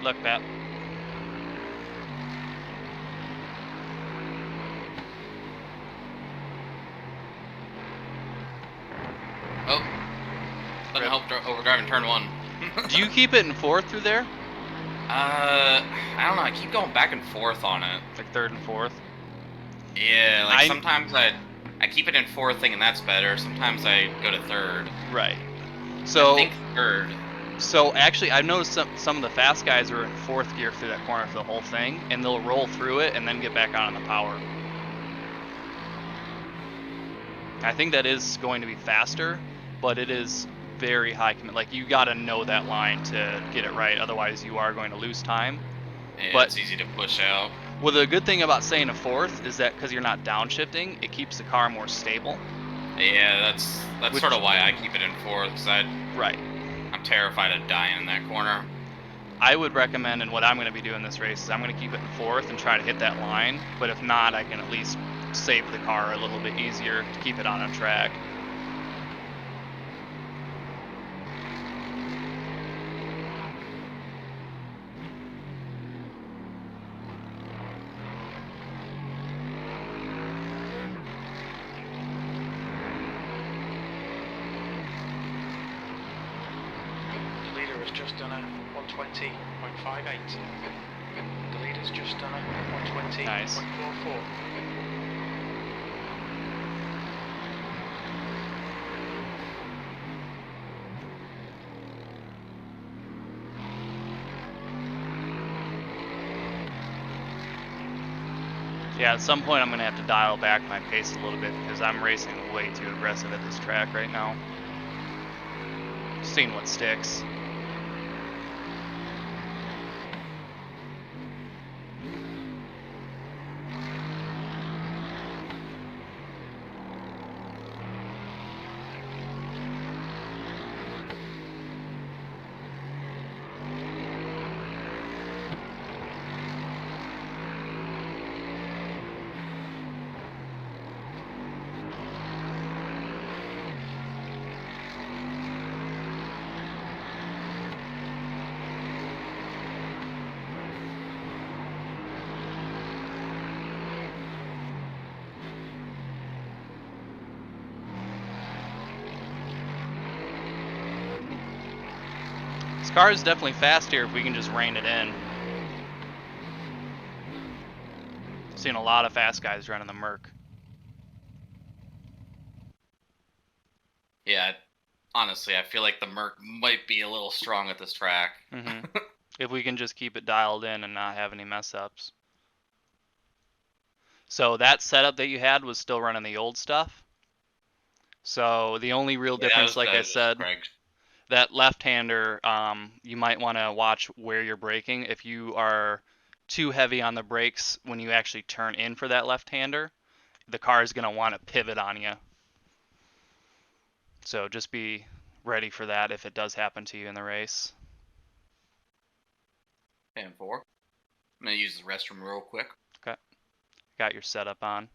luck, Pat. Oh, doesn't help overdrive in turn 1. Do you keep it in fourth through there? I don't know. I keep going back and forth on it. Like third and fourth? Yeah, like sometimes I keep it in fourth thinking that's better. Sometimes I go to third. Right. So I think third. So actually, I've noticed some of the fast guys are in fourth gear through that corner for the whole thing, and they'll roll through it and then get back on the power. I think that is going to be faster, but it is very high commit. Like, you got to know that line to get it right, otherwise you are going to lose time. Yeah, but it's easy to push out. Well, the good thing about staying a fourth is that because you're not downshifting, it keeps the car more stable. Yeah, that's sort of why I keep it in fourth, because I'm terrified of dying in that corner. I would recommend, and what I'm going to be doing this race is I'm going to keep it in fourth and try to hit that line, but if not, I can at least save the car a little bit easier to keep it on a track. Just done a 120.58. The leader's just done a 120.44. Nice. Yeah, at some point I'm going to have to dial back my pace a little bit because I'm racing way too aggressive at this track right now. Seeing what sticks. This car is definitely fast here if we can just rein it in. Seen a lot of fast guys running the Merc. Yeah, honestly, I feel like the Merc might be a little strong at this track. If we can just keep it dialed in and not have any mess ups. So that setup that you had was still running the old stuff. So the only real difference, like I said, that left-hander, you might want to watch where you're braking. If you are too heavy on the brakes when you actually turn in for that left-hander, the car is going to want to pivot on you. So just be ready for that if it does happen to you in the race. And 4. I'm going to use the restroom real quick. Okay. Got your setup on.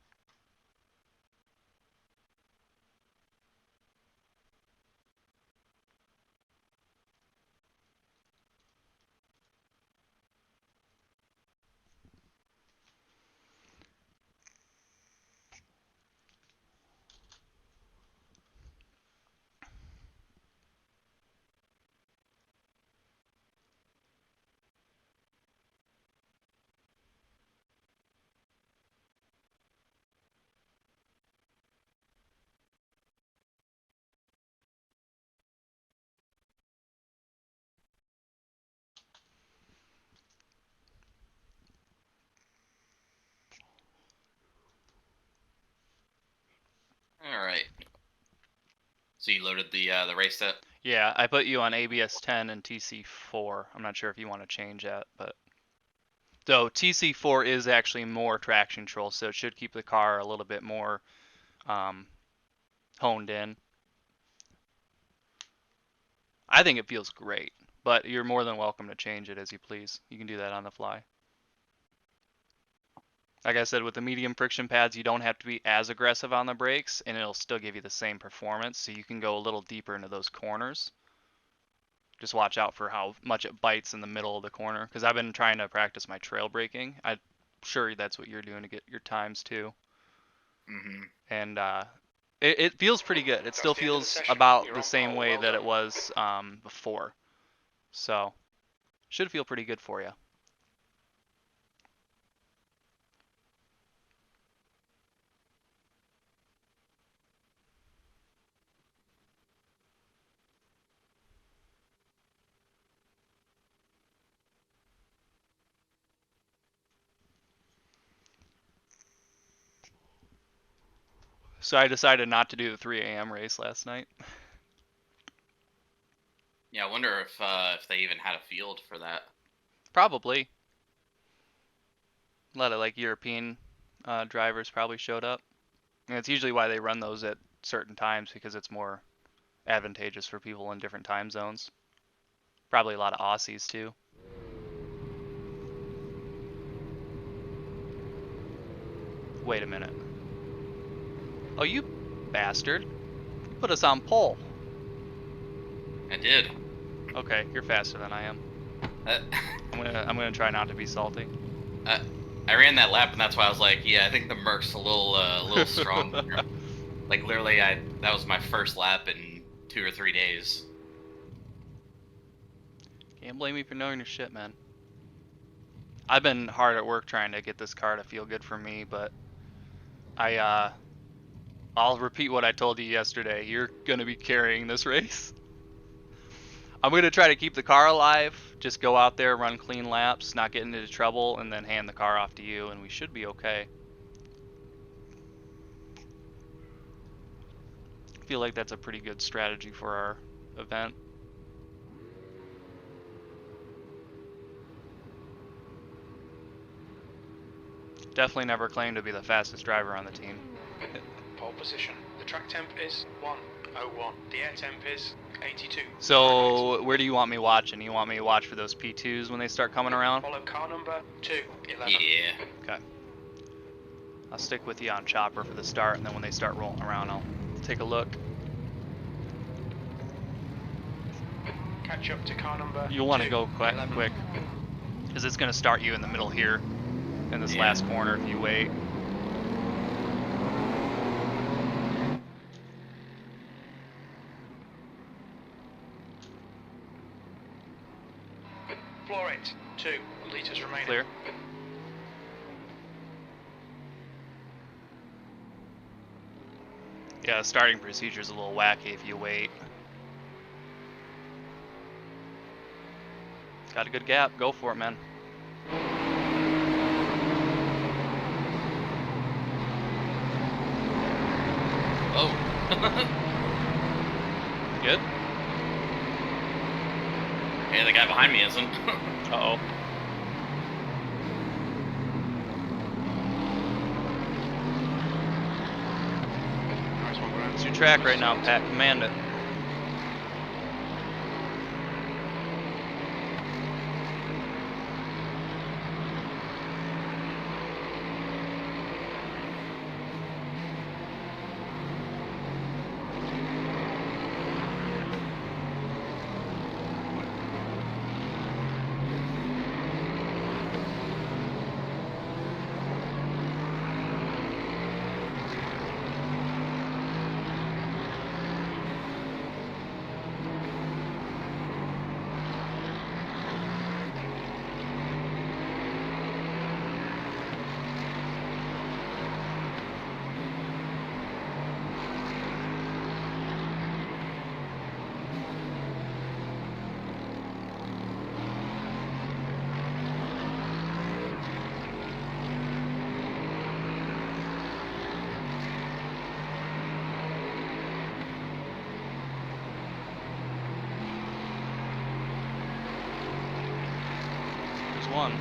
Alright. So you loaded the race set? Yeah, I put you on ABS 10 and TC4. I'm not sure if you want to change that, but... So TC4 is actually more traction control, so it should keep the car a little bit more honed in. I think it feels great, but you're more than welcome to change it as you please. You can do that on the fly. Like I said, with the medium friction pads, you don't have to be as aggressive on the brakes, and it'll still give you the same performance, so you can go a little deeper into those corners. Just watch out for how much it bites in the middle of the corner, because I've been trying to practice my trail braking. I'm sure that's what you're doing to get your times too. And it feels pretty good. It still feels about the same way that it was before. So should feel pretty good for you. So I decided not to do the 3 a.m. race last night. Yeah, I wonder if they even had a field for that. Probably. A lot of like European drivers probably showed up. And it's usually why they run those at certain times, because it's more advantageous for people in different time zones. Probably a lot of Aussies too. Wait a minute. Oh, you bastard. You put us on pole. I did. Okay, you're faster than I am. I'm gonna try not to be salty. I ran that lap, and that's why I was like, yeah, I think the Merc's a little strong. Like literally, that was my first lap in 2 or 3 days. Can't blame me for knowing your shit, man. I've been hard at work trying to get this car to feel good for me, but I'll repeat what I told you yesterday. You're gonna be carrying this race. I'm gonna try to keep the car alive. Just go out there, run clean laps, not get into trouble, and then hand the car off to you, and we should be okay. I feel like that's a pretty good strategy for our event. Definitely never claimed to be the fastest driver on the team. Pole position. The track temp is 1:01. The air temp is 82. So where do you want me watching? You want me to watch for those P2s when they start coming around? Follow car number 211. Yeah. Okay. I'll stick with you on chopper for the start, and then when they start rolling around, I'll take a look. Catch up to car number. You'll want to go quick, because it's going to start you in the middle here, in this last corner if you wait. Floor it. 2 liters remaining. Clear. Yeah, the starting procedure is a little wacky if you wait. Got a good gap. Go for it, man. Oh. Good? Hey, the guy behind me isn't. Uh-oh. It's your track right now, Pat. Command it. One.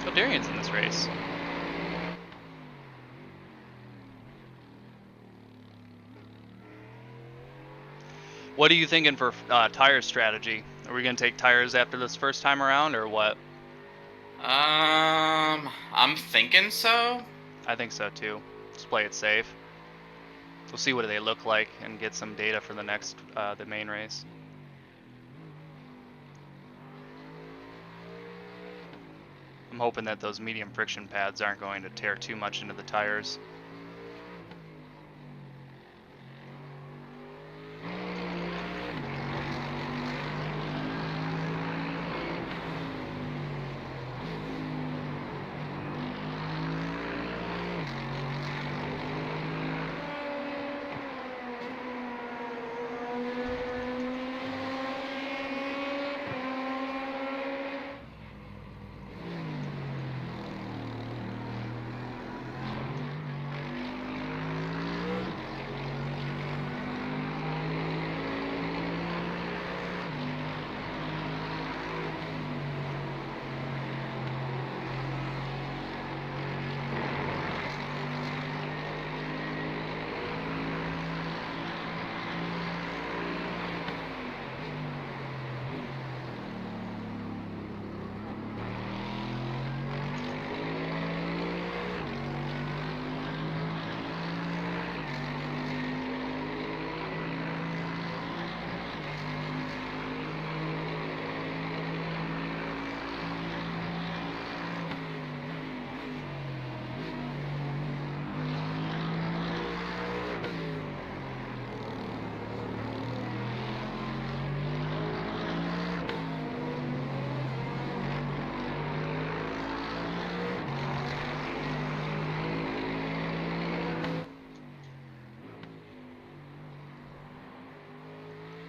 So Darian's in this race. What are you thinking for tire strategy? Are we gonna take tires after this first time around, or what? I'm thinking so. I think so too. Let's play it safe. We'll see what they look like and get some data for the next, the main race. I'm hoping that those medium friction pads aren't going to tear too much into the tires.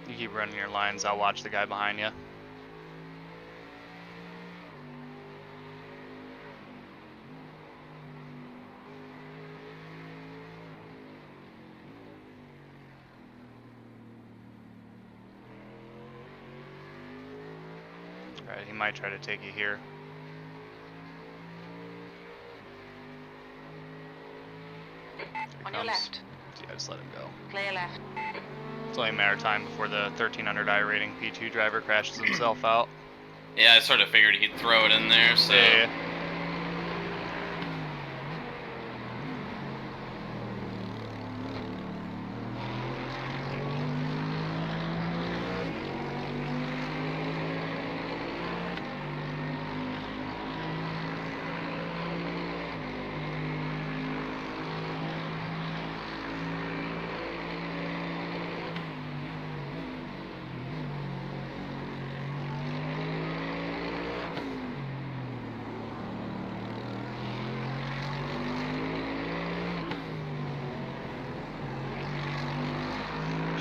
You keep running your lines, I'll watch the guy behind you. Alright, he might try to take you here. On your left. Yeah, just let him go. Clear left. It's only a matter of time before the 1300i rating P2 driver crashes himself out. Yeah, I sort of figured he'd throw it in there, so... Yeah.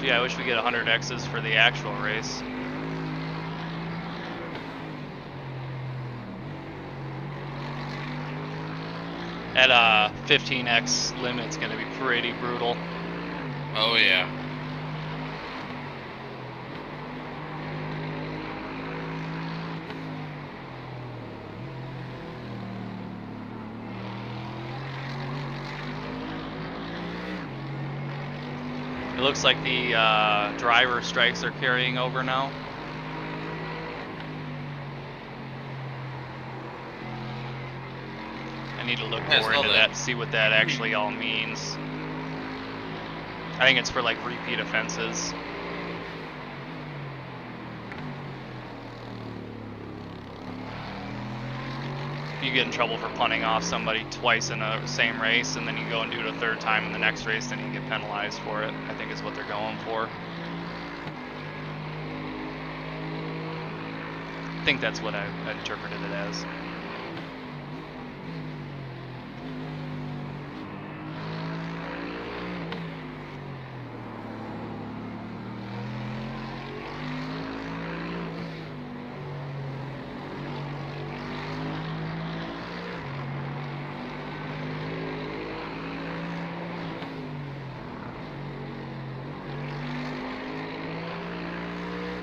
Gee, I wish we get 100 X's for the actual race. At 15x limit, it's going to be pretty brutal. Oh, yeah. It looks like the driver strikes are carrying over now. I need to look more into that to see what that actually all means. I think it's for like repeat offenses. You get in trouble for punting off somebody twice in a same race, and then you go and do it a third time in the next race, then you get penalized for it. I think is what they're going for. I think that's what I interpreted it as.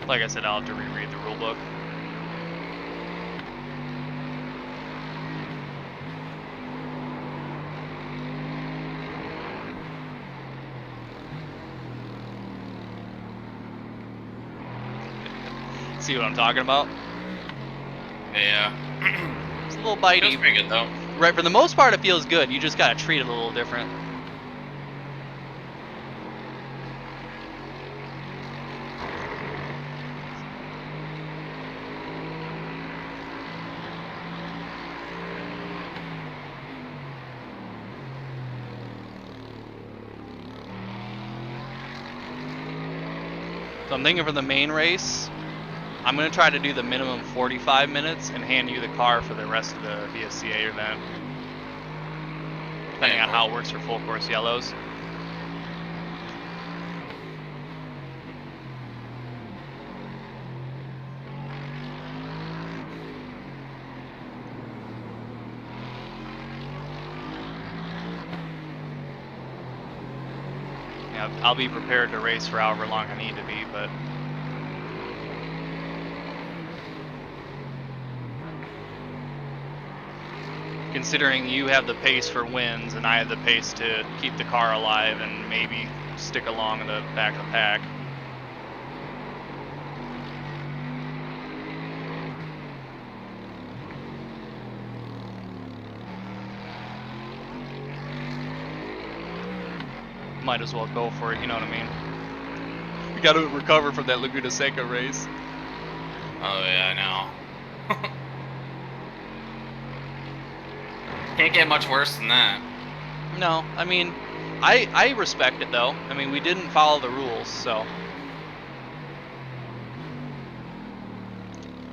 Like I said, I'll have to reread the rule book. See what I'm talking about? Yeah. It's a little bitey. Feels pretty good, though. Right, for the most part, it feels good. You just gotta treat it a little different. So I'm thinking for the main race, I'm going to try to do the minimum 45 minutes and hand you the car for the rest of the VSCA event. Depending on how it works for full course yellows. Yeah, I'll be prepared to race for however long I need to be, but considering you have the pace for wins and I have the pace to keep the car alive and maybe stick along in the back of the pack. Might as well go for it, you know what I mean? We gotta recover from that Laguna Seca race. Oh yeah, I know. Can't get much worse than that. No, I mean, I respect it though. I mean, we didn't follow the rules, so.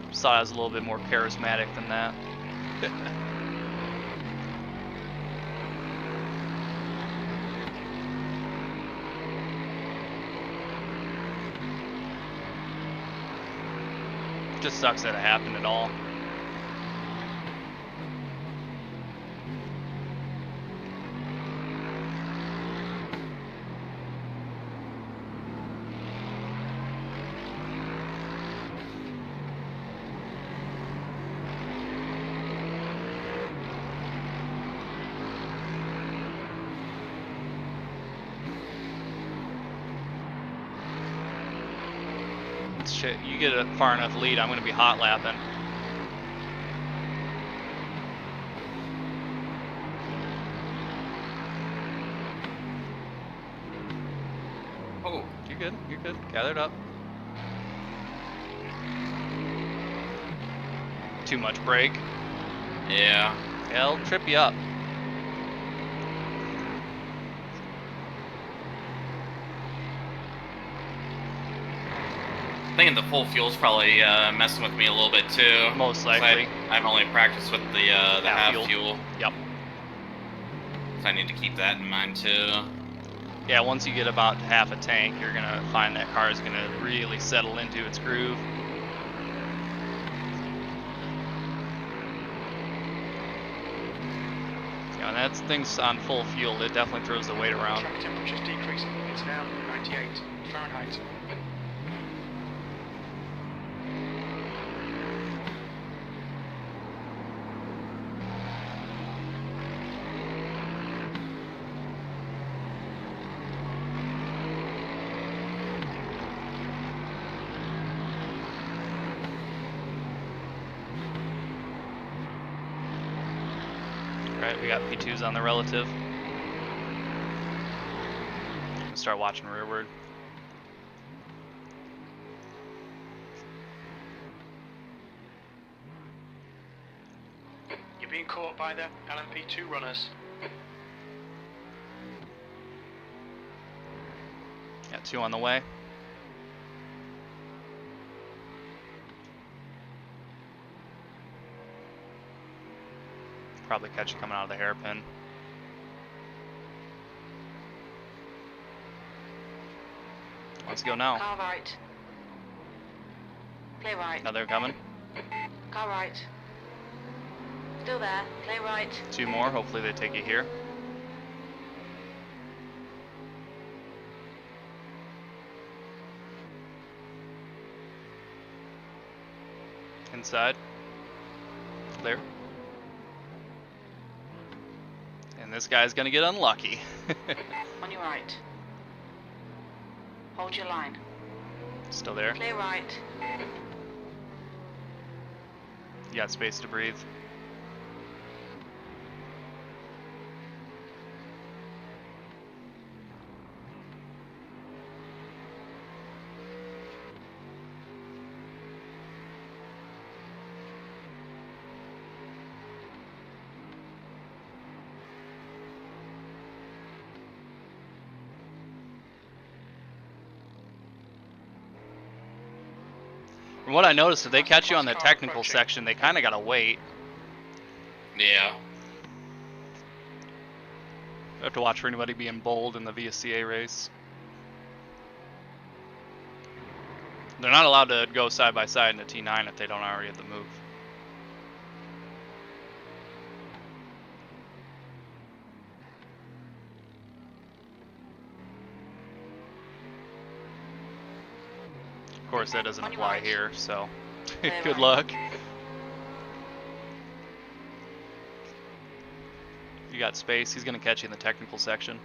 Just thought I was a little bit more charismatic than that. Just sucks that it happened at all. Shit, you get a far enough lead, I'm going to be hot lapping. Oh, you're good. You're good. Gather it up. Too much brake. yeah. Yeah, it'll trip you up. I think the full fuel's probably messing with me a little bit too. Most likely. I've only practiced with the half fuel. Yep. So I need to keep that in mind too. Yeah, once you get about half a tank, you're gonna find that car is gonna really settle into its groove. Yeah, and that's things on full fuel. It definitely throws the weight around. Track temperature's decreasing. It's now 98 Fahrenheit. Right, we got P2s on the relative. Start watching rearward. You're being caught by the LMP2 runners. Got 2 on the way. Probably catch it coming out of the hairpin. Let's go now. Car right. Play right. Now they're coming. Car right. Still there. Play right. 2 more. Hopefully they take you here. Inside. Clear. And this guy's gonna get unlucky. On your right. Hold your line. Still there. Play right. You got space to breathe. From what I noticed, if they catch you on the Car technical approaching. section, they kind of gotta wait. Yeah. I have to watch for anybody being bold in the VSCA race. They're not allowed to go side by side in a T9 if they don't already have the move. Of course, that doesn't apply here, so good luck. You got space, he's going to catch you in the technical section.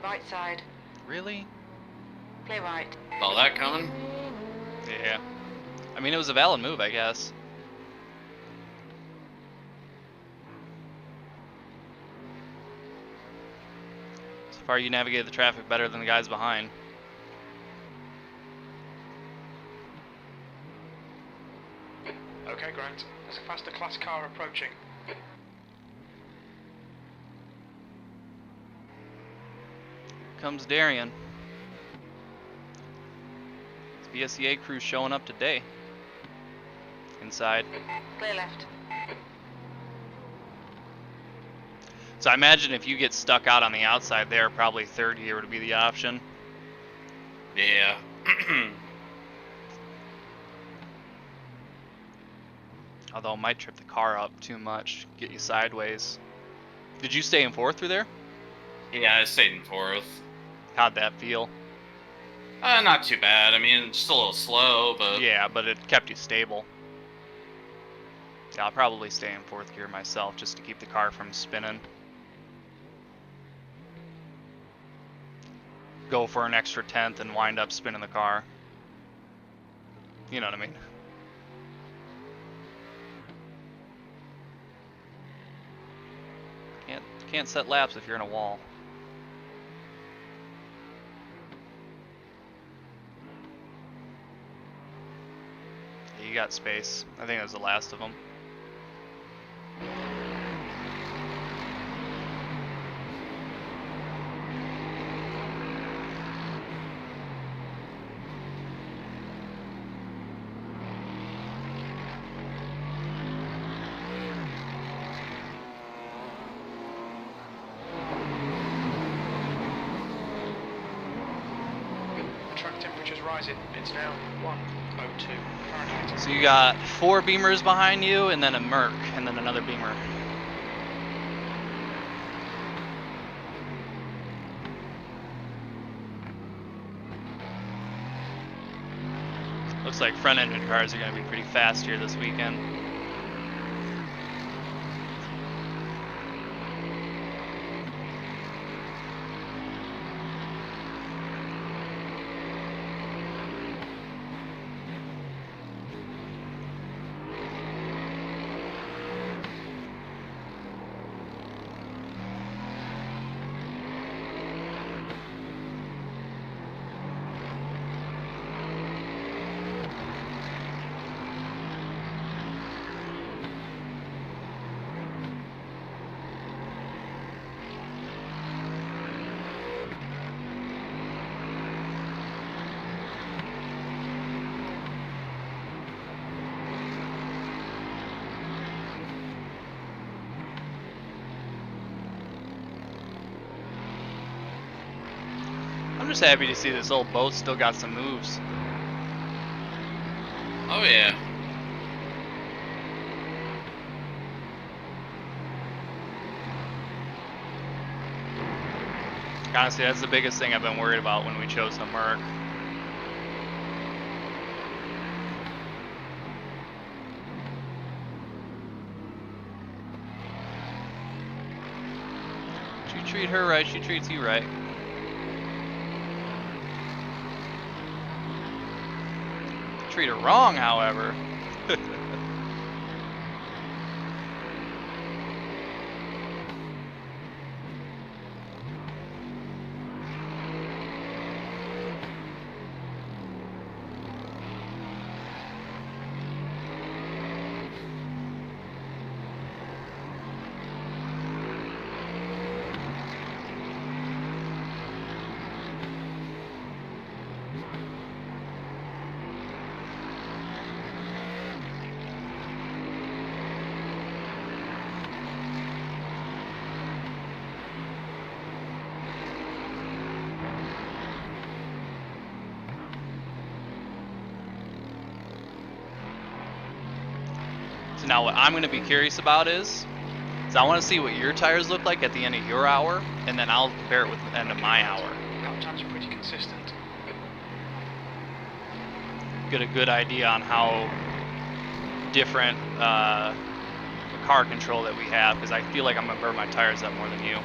Right side. Really? Play right. All that coming? Yeah. I mean, it was a valid move, I guess. So far, you navigated the traffic better than the guys behind. Okay, Grant. There's a faster class car approaching. Comes Darian. VSCA crew showing up today. Inside. Clear left. So I imagine if you get stuck out on the outside there, probably third gear would be the option. Yeah. Although it might trip the car up too much, get you sideways. Did you stay in fourth through there? Yeah, I stayed in fourth. How'd that feel? Not too bad. I mean, it's just a little slow, but... Yeah, but it kept you stable. Yeah, I'll probably stay in fourth gear myself just to keep the car from spinning. Go for an extra tenth and wind up spinning the car. You know what I mean? Can't set laps if you're in a wall. You got space. I think that was the last of them. The track temperature's rising. It's now 102 Fahrenheit. So you got 4 Beamers behind you, and then a Merc, and then another Beamer. Looks like front-engine cars are going to be pretty fast here this weekend. I'm just happy to see this old boat still got some moves. Oh, yeah. Honestly, that's the biggest thing I've been worried about when we chose the Merc. You treat her right, she treats you right. Treat her wrong, however. So now what I'm going to be curious about is I want to see what your tires look like at the end of your hour, and then I'll compare it with the end of my hour. Lap times are pretty consistent. Get a good idea on how different car control that we have, because I feel like I'm going to burn my tires up more than you.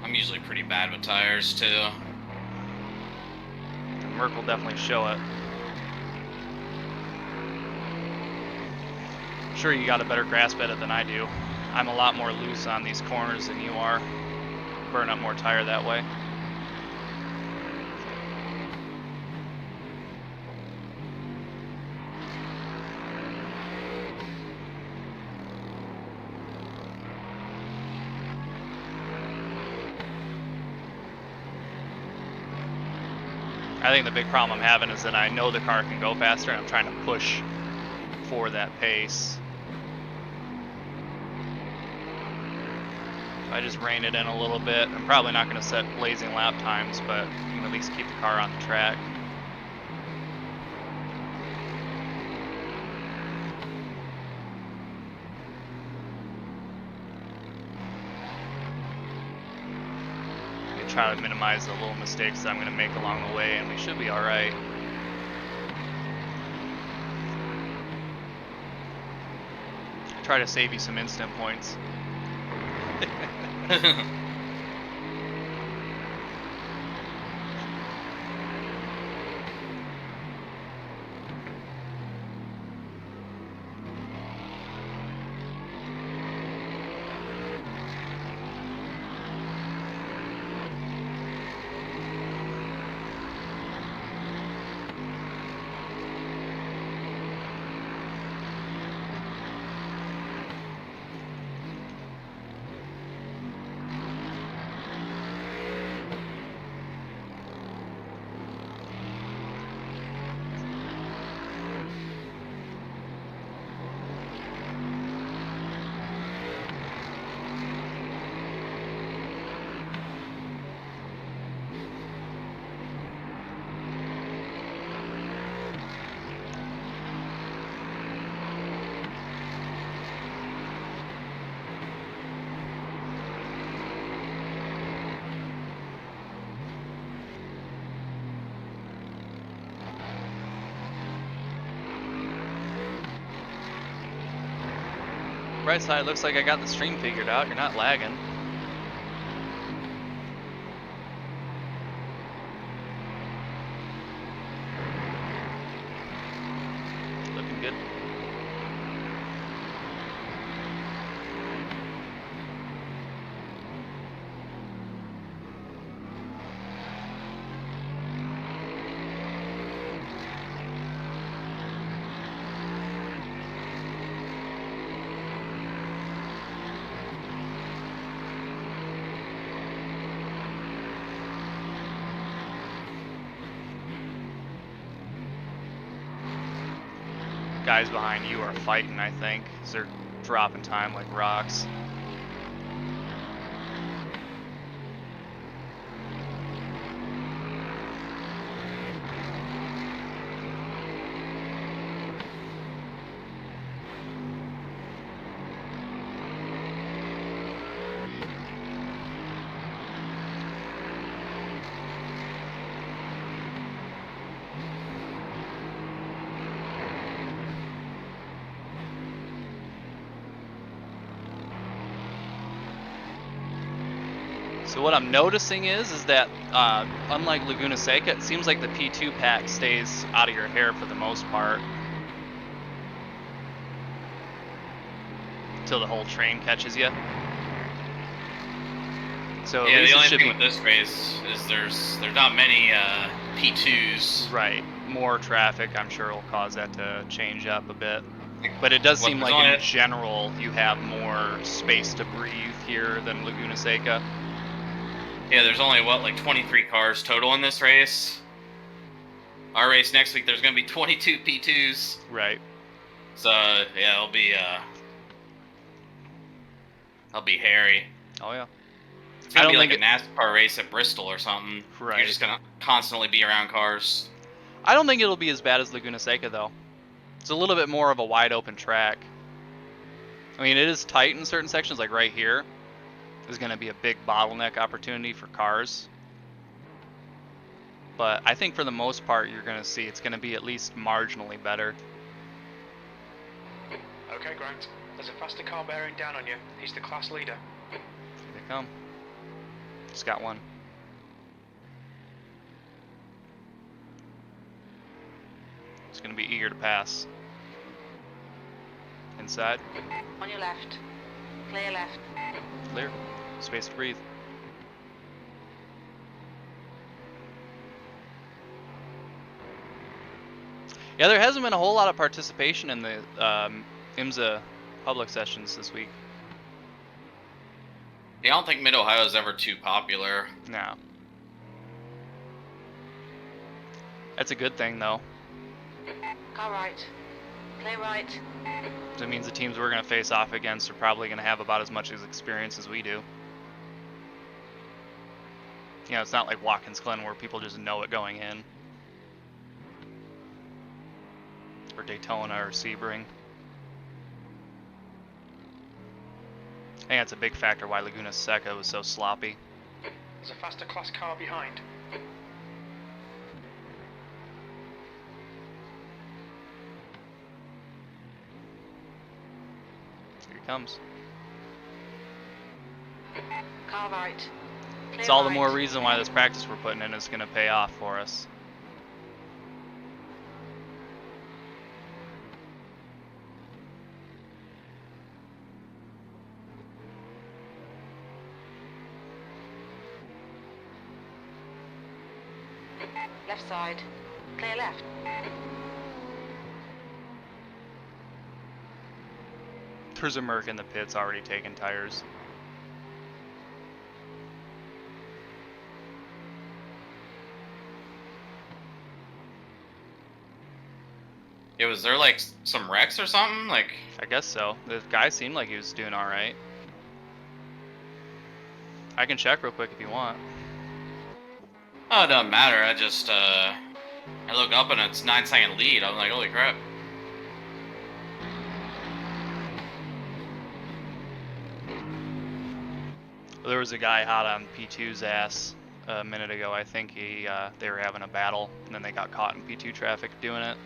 I'm usually pretty bad with tires, too. Merc will definitely show it. I'm sure you got a better grasp at it than I do. I'm a lot more loose on these corners than you are. Burn up more tire that way. I think the big problem I'm having is that I know the car can go faster and I'm trying to push for that pace. So I just rein it in a little bit. I'm probably not going to set blazing lap times, but you can at least keep the car on the track. Try to minimize the little mistakes that I'm going to make along the way, and we should be all right. Try to save you some instant points. Right side, looks like I got the stream figured out. You're not lagging. Looking good. Guys behind you are fighting, I think, 'cause they're dropping time like rocks. So what I'm noticing is that unlike Laguna Seca, it seems like the P2 pack stays out of your hair for the most part until the whole train catches you. So yeah, the only thing with this race is there's not many P2s. Right, more traffic I'm sure will cause that to change up a bit. But it does seem like in general you have more space to breathe here than Laguna Seca. Yeah, there's only, what, like 23 cars total in this race? Our race next week, there's going to be 22 P2s. Right. So, yeah, it'll be hairy. Oh, yeah. It's going to be like a NASCAR race at Bristol or something. Right. You're just going to constantly be around cars. I don't think it'll be as bad as Laguna Seca, though. It's a little bit more of a wide open track. I mean, it is tight in certain sections, like right here is going to be a big bottleneck opportunity for cars. But I think for the most part, you're going to see it's going to be at least marginally better. Okay, Grant. There's a faster car bearing down on you. He's the class leader. Here they come. Just got one. He's going to be eager to pass. Inside. On your left. Clear left. Clear. Space to breathe. Yeah, there hasn't been a whole lot of participation in the IMSA public sessions this week. Yeah, I don't think Mid-Ohio is ever too popular. No. That's a good thing, though. Car right. Clear right. It means the teams we're going to face off against are probably going to have about as much experience as we do. You know, it's not like Watkins Glen where people just know it going in. Or Daytona or Sebring. I think that's a big factor why Laguna Seca was so sloppy. There's a faster class car behind. Here he comes. Car right. Clear It's all the right. more reason why this practice we're putting in is going to pay off for us. Left side. Clear left. There's a Merc in the pits already taking tires. Yeah, was there like some wrecks or something? Like, I guess so. The guy seemed like he was doing alright. I can check real quick if you want. oh, it doesn't matter. I just I look up and it's 9-second lead. I'm like, holy crap. There was a guy hot on P2's ass a minute ago. I think they were having a battle, and then they got caught in P2 traffic doing it.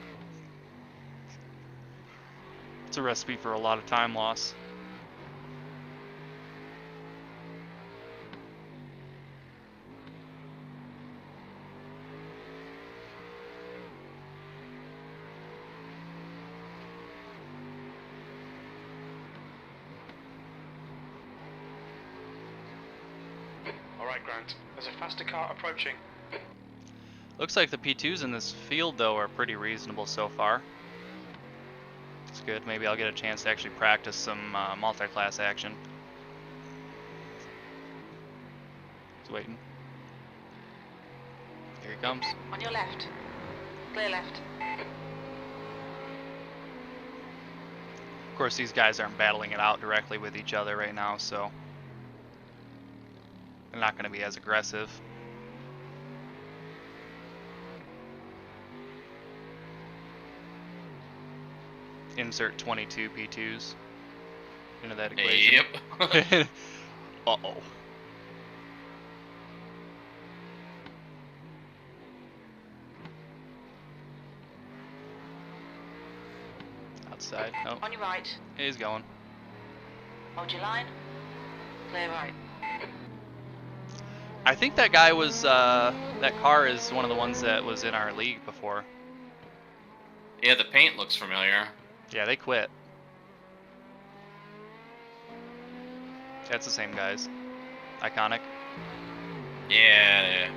It's a recipe for a lot of time loss. Alright, Grant. There's a faster car approaching. Looks like the P2s in this field, though, are pretty reasonable so far. It's good. Maybe I'll get a chance to actually practice some multi-class action. He's waiting. Here he comes. On your left. Clear left. Of course, these guys aren't battling it out directly with each other right now, so they're not going to be as aggressive. Insert 22 P2s into that equation. Yep. Uh-oh. Outside. Nope. On your right. He's going. Hold your line. Clear right. I think that guy was, that car is one of the ones that was in our league before. Yeah, the paint looks familiar. Yeah, they quit. That's the same guys. Iconic. Yeah.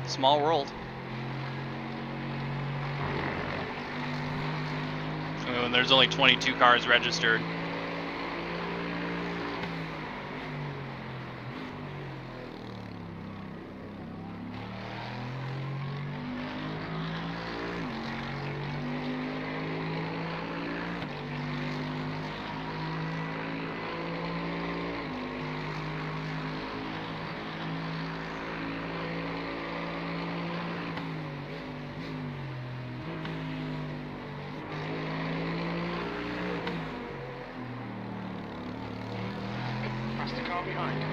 Small world. I mean, when there's only 22 cars registered. far behind.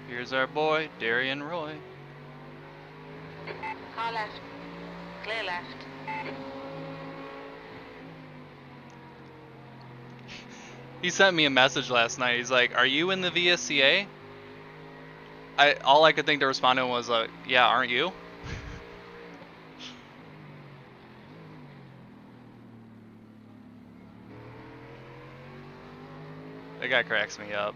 Here's our boy, Darian Roy. Car left. Clear left. He sent me a message last night. He's like, "Are you in the VSCA?" All I could think to respond to him was like, "Yeah, aren't you?" That guy cracks me up.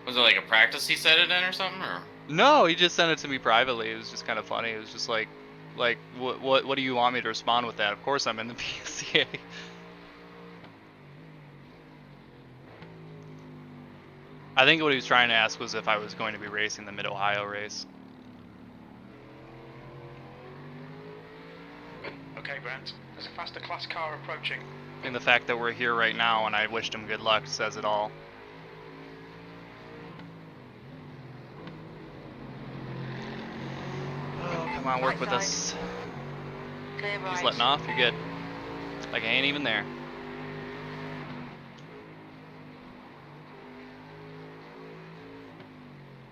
Was it like a practice he said it in or something, or? No, he just sent it to me privately. It was just kind of funny. It was just like, what do you want me to respond with that? Of course I'm in the VSCA. I think what he was trying to ask was if I was going to be racing the Mid-Ohio race. Okay, Brent. There's a faster class car approaching. And the fact that we're here right now and I wished him good luck says it all. Oh, come on, work with us. Clear right. He's letting off, you're good. Like I ain't even there.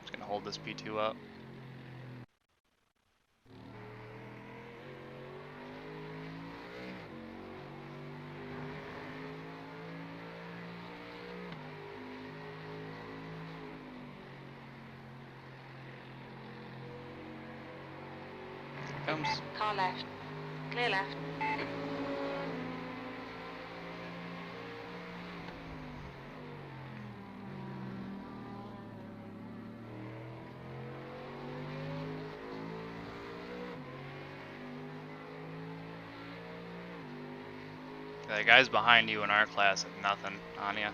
Just gonna hold this P2 up. Comes. Car left. Clear left. The guys behind you in our class have nothing on you.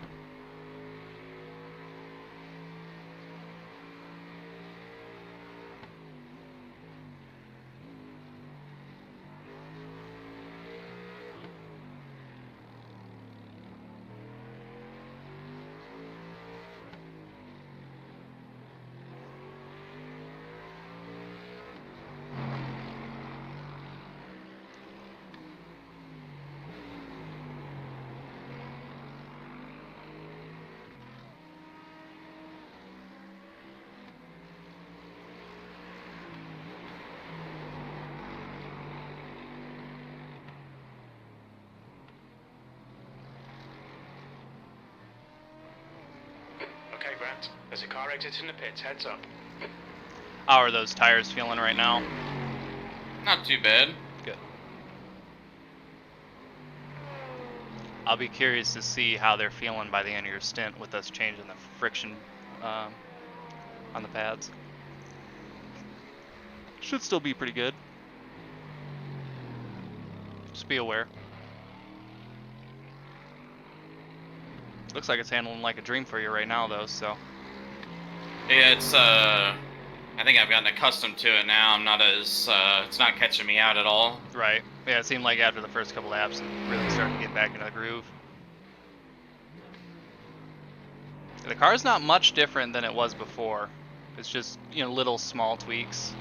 Okay, Brent. There's a car exiting the pits. Heads up. How are those tires feeling right now? Not too bad. Good. I'll be curious to see how they're feeling by the end of your stint with us changing the friction on the pads. Should still be pretty good. Just be aware. Looks like it's handling like a dream for you right now though, so. Yeah, it's I think I've gotten accustomed to it now. I'm not as it's not catching me out at all. Right. Yeah, it seemed like after the first couple laps it really started to get back into the groove. The car's not much different than it was before. It's just, you know, little small tweaks.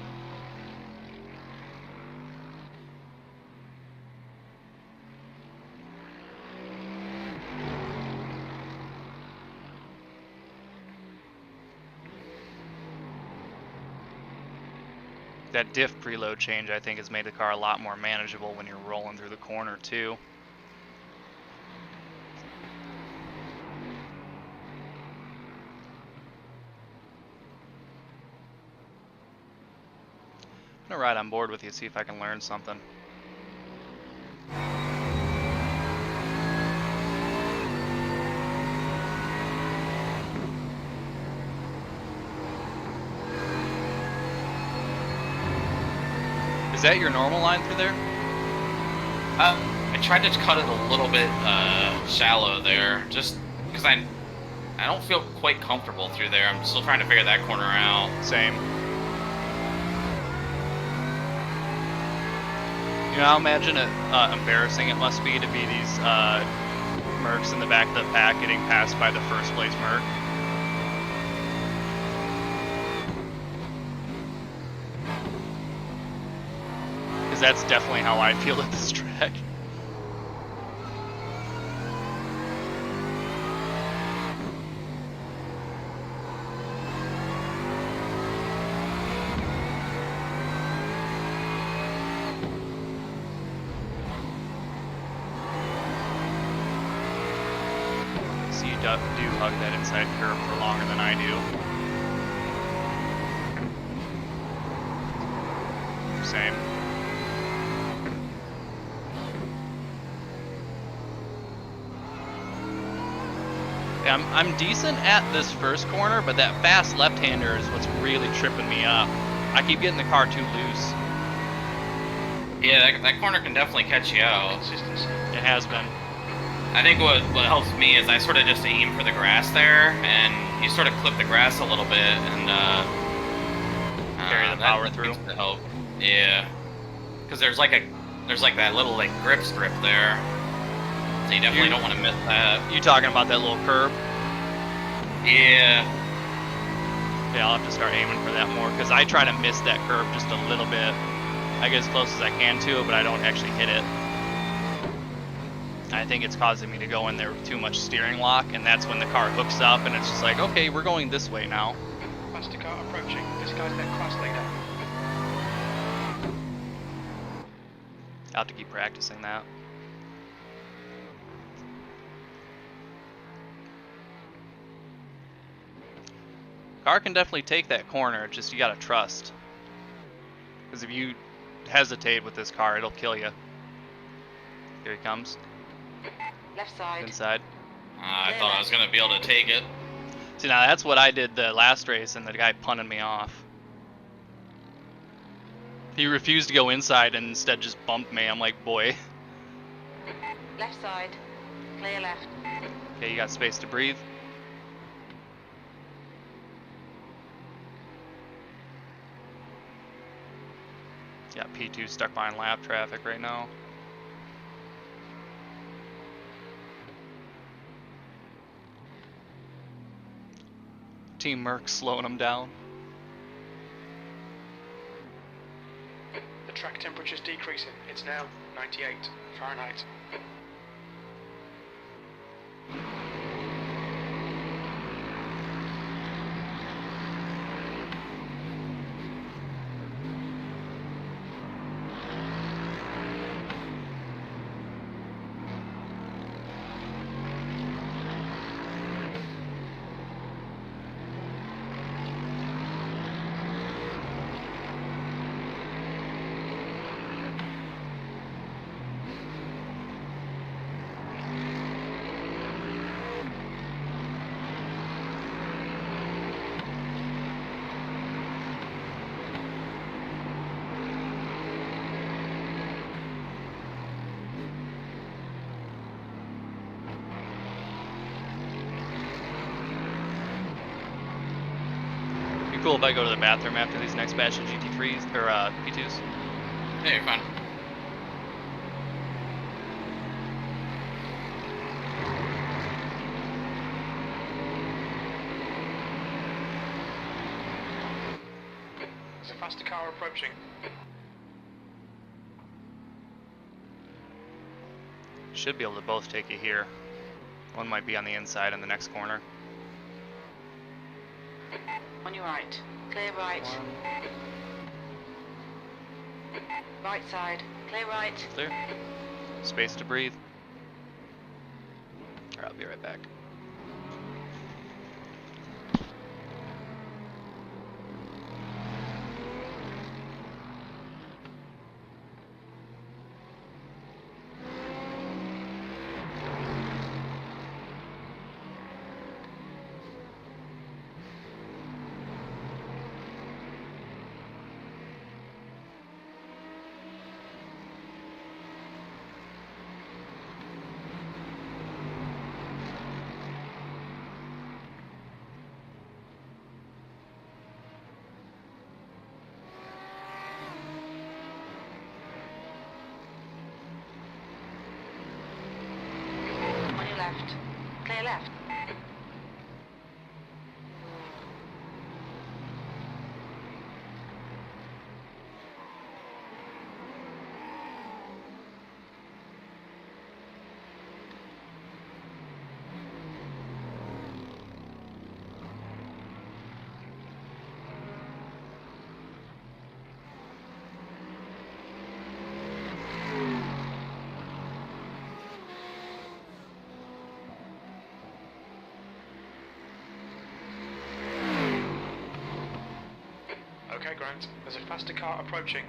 That diff preload change, I think, has made the car a lot more manageable when you're rolling through the corner, too. I'm gonna ride on board with you, see if I can learn something. Is that your normal line through there? I tried to cut it a little bit shallow there, just because I don't feel quite comfortable through there. I'm still trying to figure that corner out. Same. You know how imagine it embarrassing it must be to be these Mercs in the back of the pack getting passed by the first place Merc. Because that's definitely how I feel at this track. So you do hug that inside curve for longer than I do. Same. Yeah, I'm decent at this first corner, but that fast left-hander is what's really tripping me up. I keep getting the car too loose. Yeah, that corner can definitely catch you out. It has been. I think what helps me is I sort of just aim for the grass there, and you sort of clip the grass a little bit, and carry the power through. To help. Yeah, because there's like that little like grip strip there, so you definitely don't want to miss that. You talking about that little curb? Yeah. Yeah, I'll have to start aiming for that more, because I try to miss that curve just a little bit. I get as close as I can to it, but I don't actually hit it. I think it's causing me to go in there with too much steering lock, and that's when the car hooks up, and it's just like, okay, we're going this way now. Faster car approaching. This guy's their class leader. I'll have to keep practicing that. Car can definitely take that corner, just you gotta trust. Because if you hesitate with this car, it'll kill you. Here he comes. Left side. Inside. I thought I was going to be able to take it. See, now that's what I did the last race, and the guy punted me off. He refused to go inside and instead just bumped me. I'm like, boy. Left side. Clear left. Okay, you got space to breathe. Got P2 stuck behind lap traffic right now. Team Merc slowing him down. The track temperature's decreasing. It's now 98 Fahrenheit. Cool if I go to the bathroom after these next batch of GT3s or P2s. Yeah, you're fine. There's a faster car approaching. Should be able to both take you here. One might be on the inside in the next corner. On your right. Clear right. Right side. Clear right. Clear. Space to breathe. Alright, I'll be right back. Okay, Grant. There's a faster car approaching.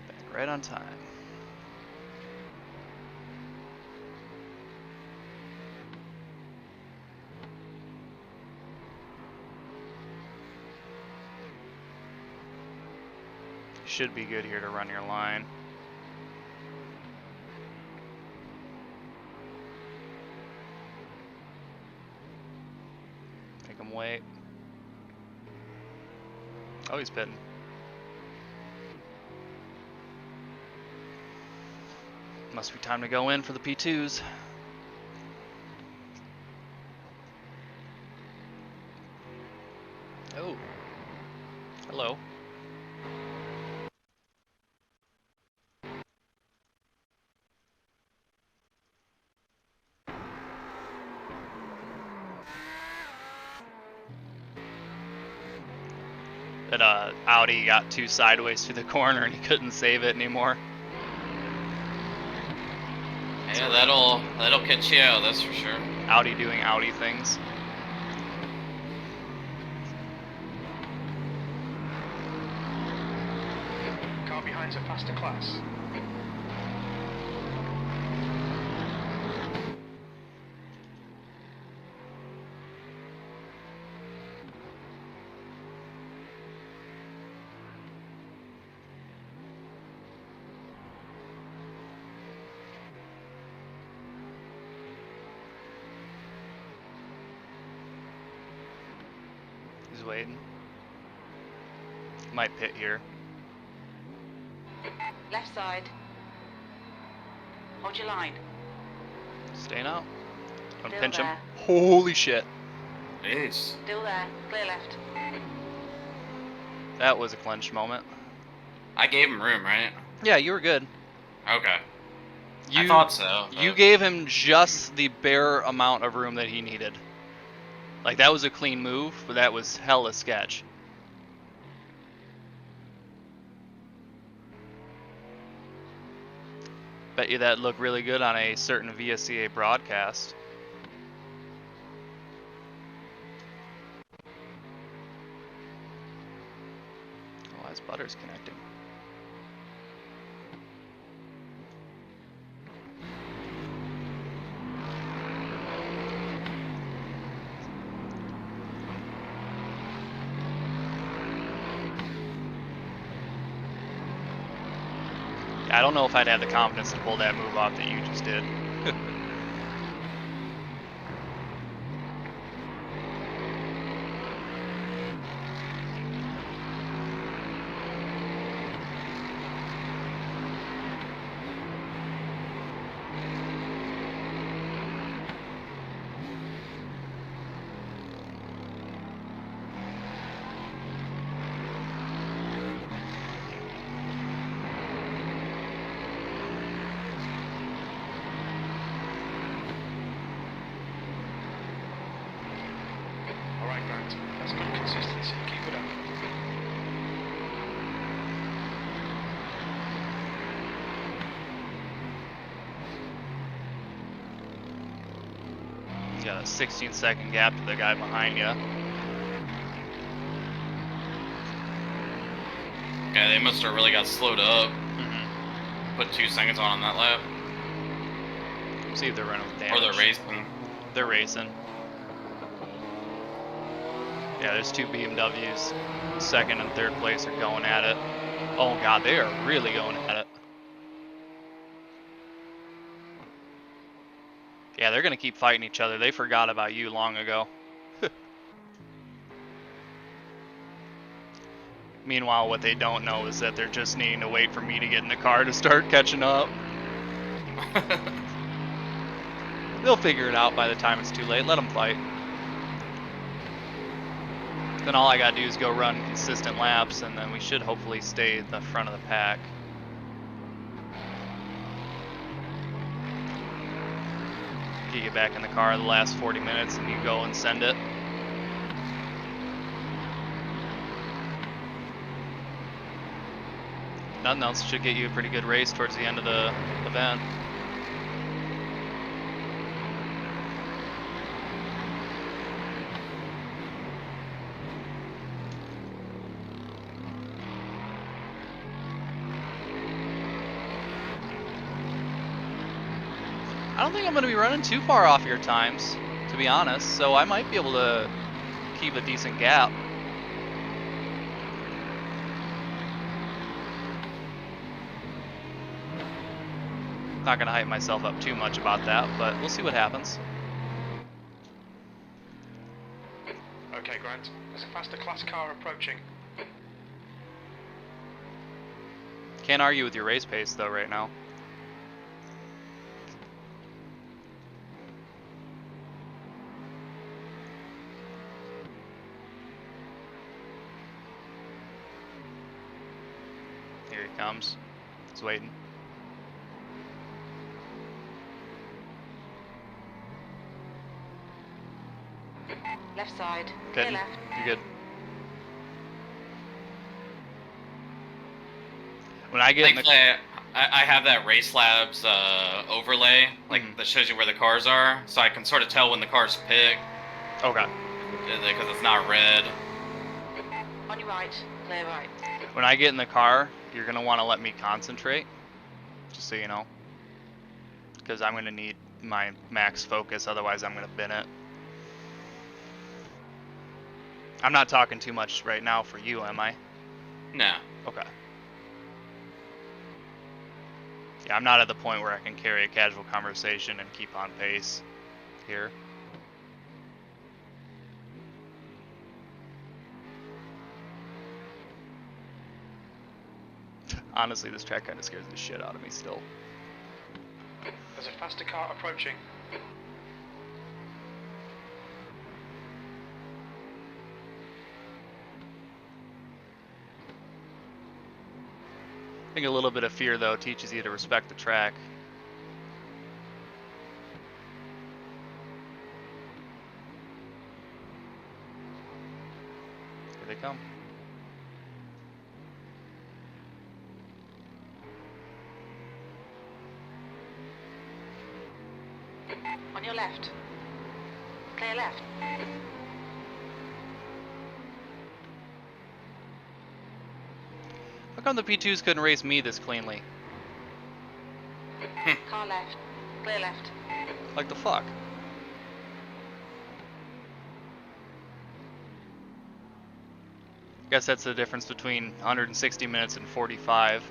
Back right on time. Should be good here to run your line. Make him wait. Oh, he's pitting. Must be time to go in for the P2s. Oh. Hello. That Audi got too sideways through the corner and he couldn't save it anymore. Yeah, that'll catch you out, that's for sure. Audi doing Audi things. Car behind's a faster class. He's waiting. Might pit here. Left side. Hold your line. Staying out. I'm Still pinch him. there. Holy shit. Jeez. Still there. Clear left. That was a clinch moment. I gave him room, right? Yeah, you were good. Okay. You, I thought so. You gave him just the bare amount of room that he needed. Like, that was a clean move, but that was hella sketch. Bet you that looked really good on a certain VSCA broadcast. Oh, his butter's connecting. I don't know if I'd have the confidence to pull that move off that you just did. Alright, Grant. That's good consistency. Keep it up. He's got a 16-second gap to the guy behind you. Okay, they must have really got slowed up. Mm-hmm. Put 2 seconds on that lap. See if they're running with damage. Or they're racing. They're racing. Yeah, there's 2 BMWs. Second and third place are going at it. Oh god, they are really going at it. Yeah, they're gonna keep fighting each other. They forgot about you long ago. Meanwhile, what they don't know is that they're just needing to wait for me to get in the car to start catching up. They'll figure it out by the time it's too late. Let them fight. Then all I gotta do is go run consistent laps, and then we should hopefully stay at the front of the pack. Get you back in the car the last 40 minutes, and you go and send it. Nothing else should get you a pretty good race towards the end of the event. I don't think I'm going to be running too far off your times, to be honest, so I might be able to keep a decent gap. Not going to hype myself up too much about that, but we'll see what happens. Okay, Grant. There's a faster class car approaching. Can't argue with your race pace, though, right now. Here he comes. He's waiting. Left side. Good. Clear left. You're good. When I get in the... I have that Race Labs overlay, like that shows you where the cars are, so I can sort of tell when the car's picked. Okay. Because it's not red. On your right. Clear right. When I get in the car, you're going to want to let me concentrate, just so you know. Because I'm going to need my max focus, otherwise I'm going to bin it. I'm not talking too much right now for you, am I? No. Okay. Yeah, I'm not at the point where I can carry a casual conversation and keep on pace here. Honestly, this track kind of scares the shit out of me still. There's a faster car approaching. I think a little bit of fear, though, teaches you to respect the track. Here they come. On your left. Clear left. How come the P2s couldn't race me this cleanly? Car left. Clear left. Like the fuck? Guess that's the difference between 160 minutes and 45.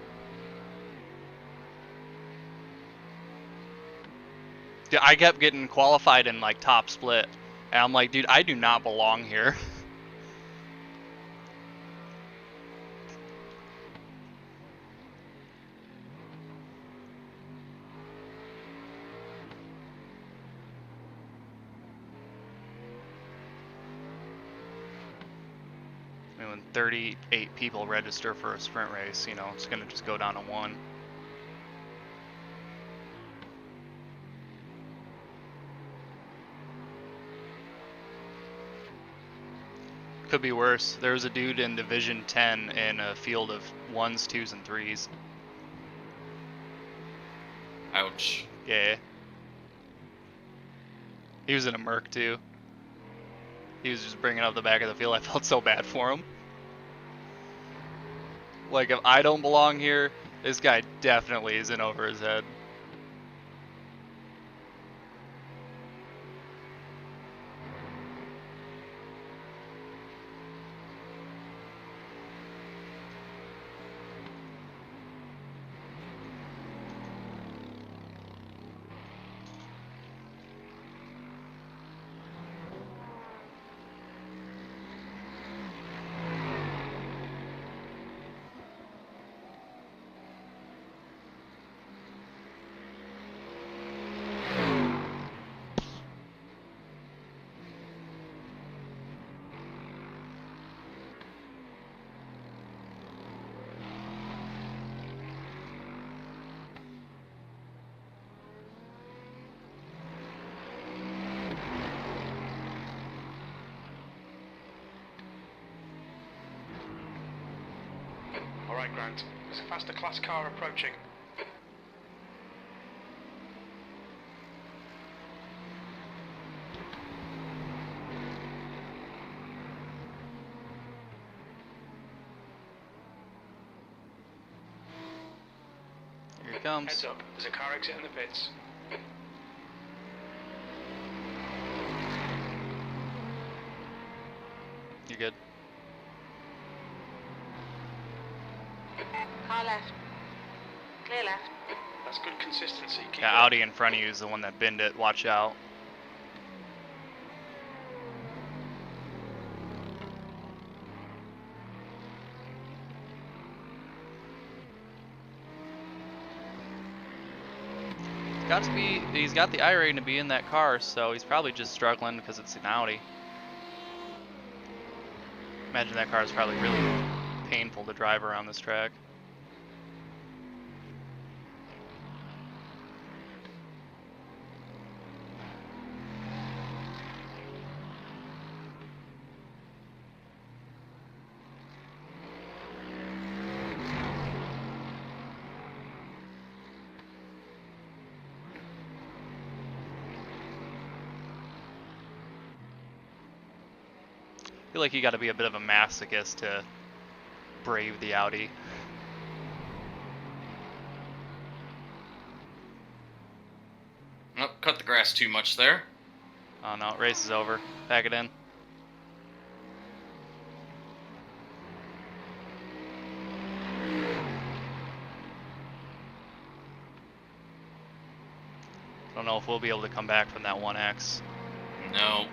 Yeah, I kept getting qualified in like top split, and I'm like, dude, I do not belong here. I mean, when 38 people register for a sprint race, you know, it's gonna just go down to one. Could be worse. There was a dude in Division 10 in a field of 1s, 2s, and 3s. Ouch. Yeah. He was in a Merc too. He was just bringing up the back of the field. I felt so bad for him. Like, if I don't belong here, this guy definitely is in over his head. Alright, Grant. There's a faster class car approaching. Here he comes. Heads up, there's a car exiting the pits. left. That's good consistency. Keep Yeah, it up. Audi in front of you is the one that binned it. Watch out. He's got the I rating to be in that car, so he's probably just struggling because it's an Audi. Imagine that car is probably really painful to drive around this track. I feel like you got to be a bit of a masochist to brave the Audi. Oh, cut the grass too much there. Oh no, race is over. Pack it in. Don't know if we'll be able to come back from that 1X. No.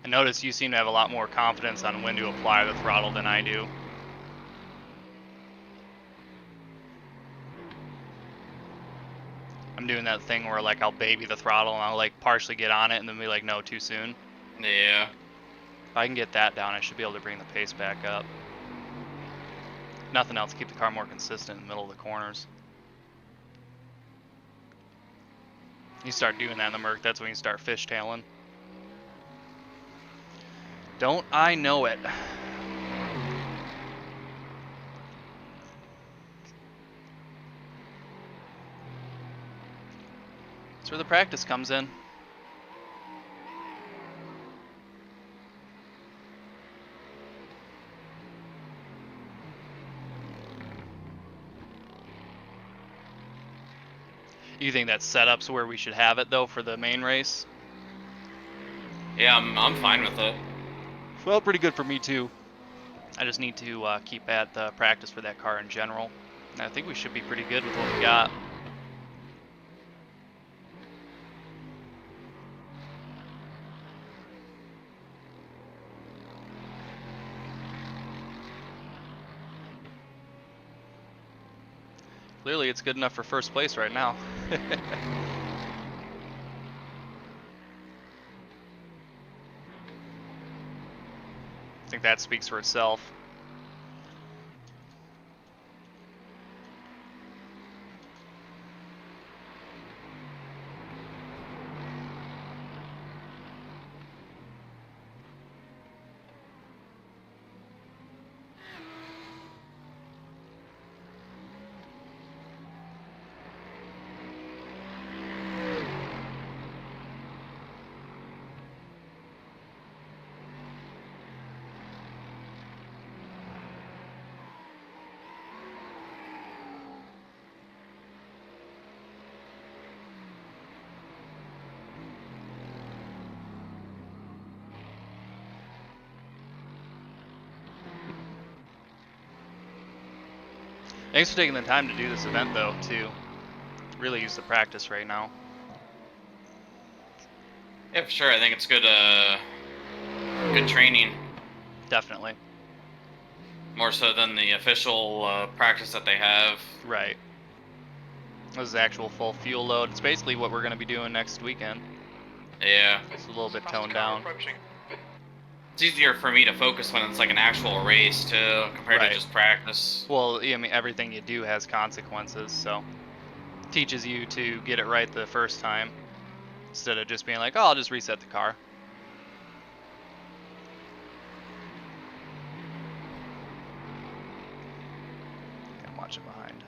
I notice you seem to have a lot more confidence on when to apply the throttle than I do. I'm doing that thing where like I'll baby the throttle and I'll like partially get on it and then be like, no, too soon. Yeah. If I can get that down, I should be able to bring the pace back up. Nothing else, keep the car more consistent in the middle of the corners. You start doing that in the Merc, that's when you start fishtailing. Don't I know it? That's where the practice comes in. You think that setup's where we should have it though for the main race? Yeah, I'm fine with it. Well, pretty good for me too. I just need to keep at the practice for that car in general. And I think we should be pretty good with what we got. Clearly it's good enough for first place right now. I think that speaks for itself. Thanks for taking the time to do this event though, too. Really use the practice right now. Yeah, for sure. I think it's good good training. Definitely. More so than the official practice that they have. Right. This is the actual full fuel load. It's basically what we're going to be doing next weekend. Yeah. It's a little bit Fast toned car down. approaching. It's easier for me to focus when it's like an actual race too, compared Right. to just practice. Well, I mean, everything you do has consequences, so teaches you to get it right the first time. instead of just being like, oh, I'll just reset the car. I'm watching behind.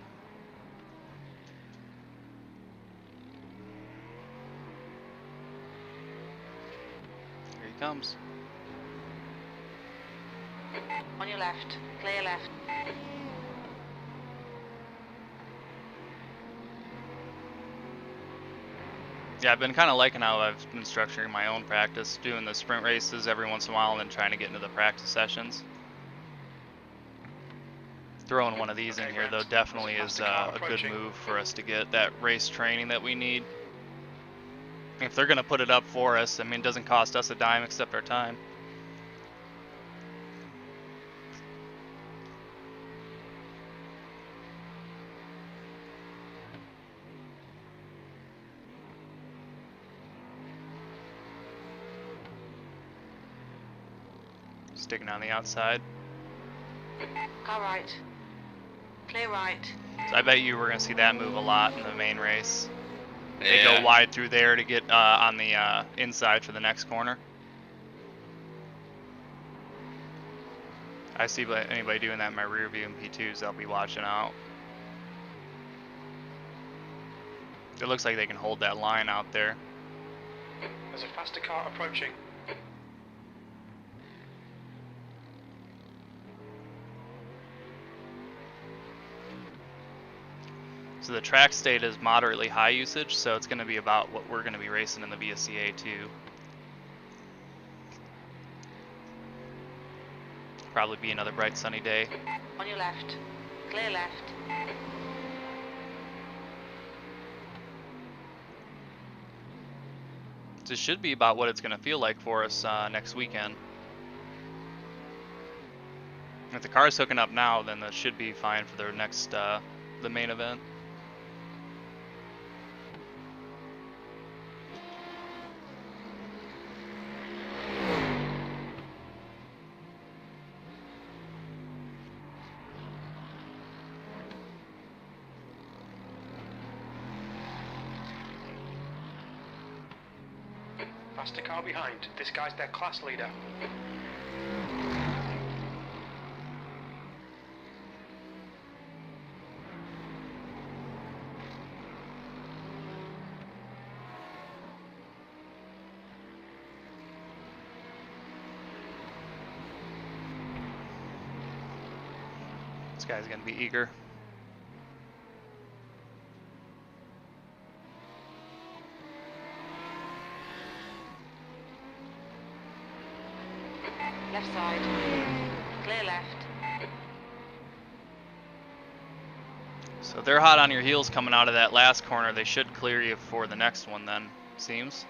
Here he comes. On your left. Clear left. Yeah, I've been kind of liking how I've been structuring my own practice, doing the sprint races every once in a while and then trying to get into the practice sessions. Throwing one of these in here, though, definitely is a good move for us to get that race training that we need. If they're going to put it up for us, I mean, it doesn't cost us a dime except our time. Sticking on the outside. Car right. Clear right. So I bet you we're going to see that move a lot in the main race. They Yeah. go wide through there to get on the inside for the next corner. I see anybody doing that in my rear view in P2s, I'll be watching out. It looks like they can hold that line out there. There's a faster car approaching. So the track state is moderately high usage, so it's going to be about what we're going to be racing in the VSCA too. Probably be another bright sunny day. On your left. Clear left. This should be about what it's going to feel like for us next weekend. If the car's hooking up now, then that should be fine for the next, the main event. Faster car behind. This guy's their class leader. This guy's going to be eager. Left side. Clear left. So they're hot on your heels coming out of that last corner. They should clear you for the next one then, seems.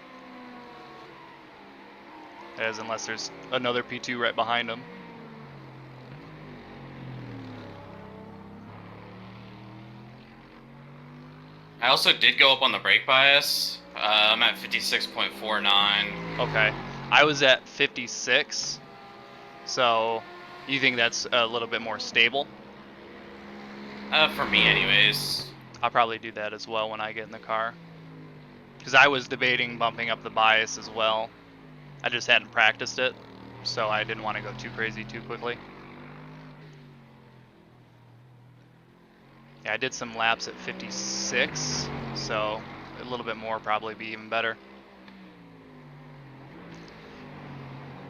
As unless there's another P2 right behind them. I also did go up on the brake bias. I'm at 56.49. Okay. I was at 56. So you think that's a little bit more stable? For me anyways. I'll probably do that as well when I get in the car. Because I was debating bumping up the bias as well. I just hadn't practiced it, so I didn't want to go too crazy too quickly. Yeah, I did some laps at 56, so a little bit more probably be even better.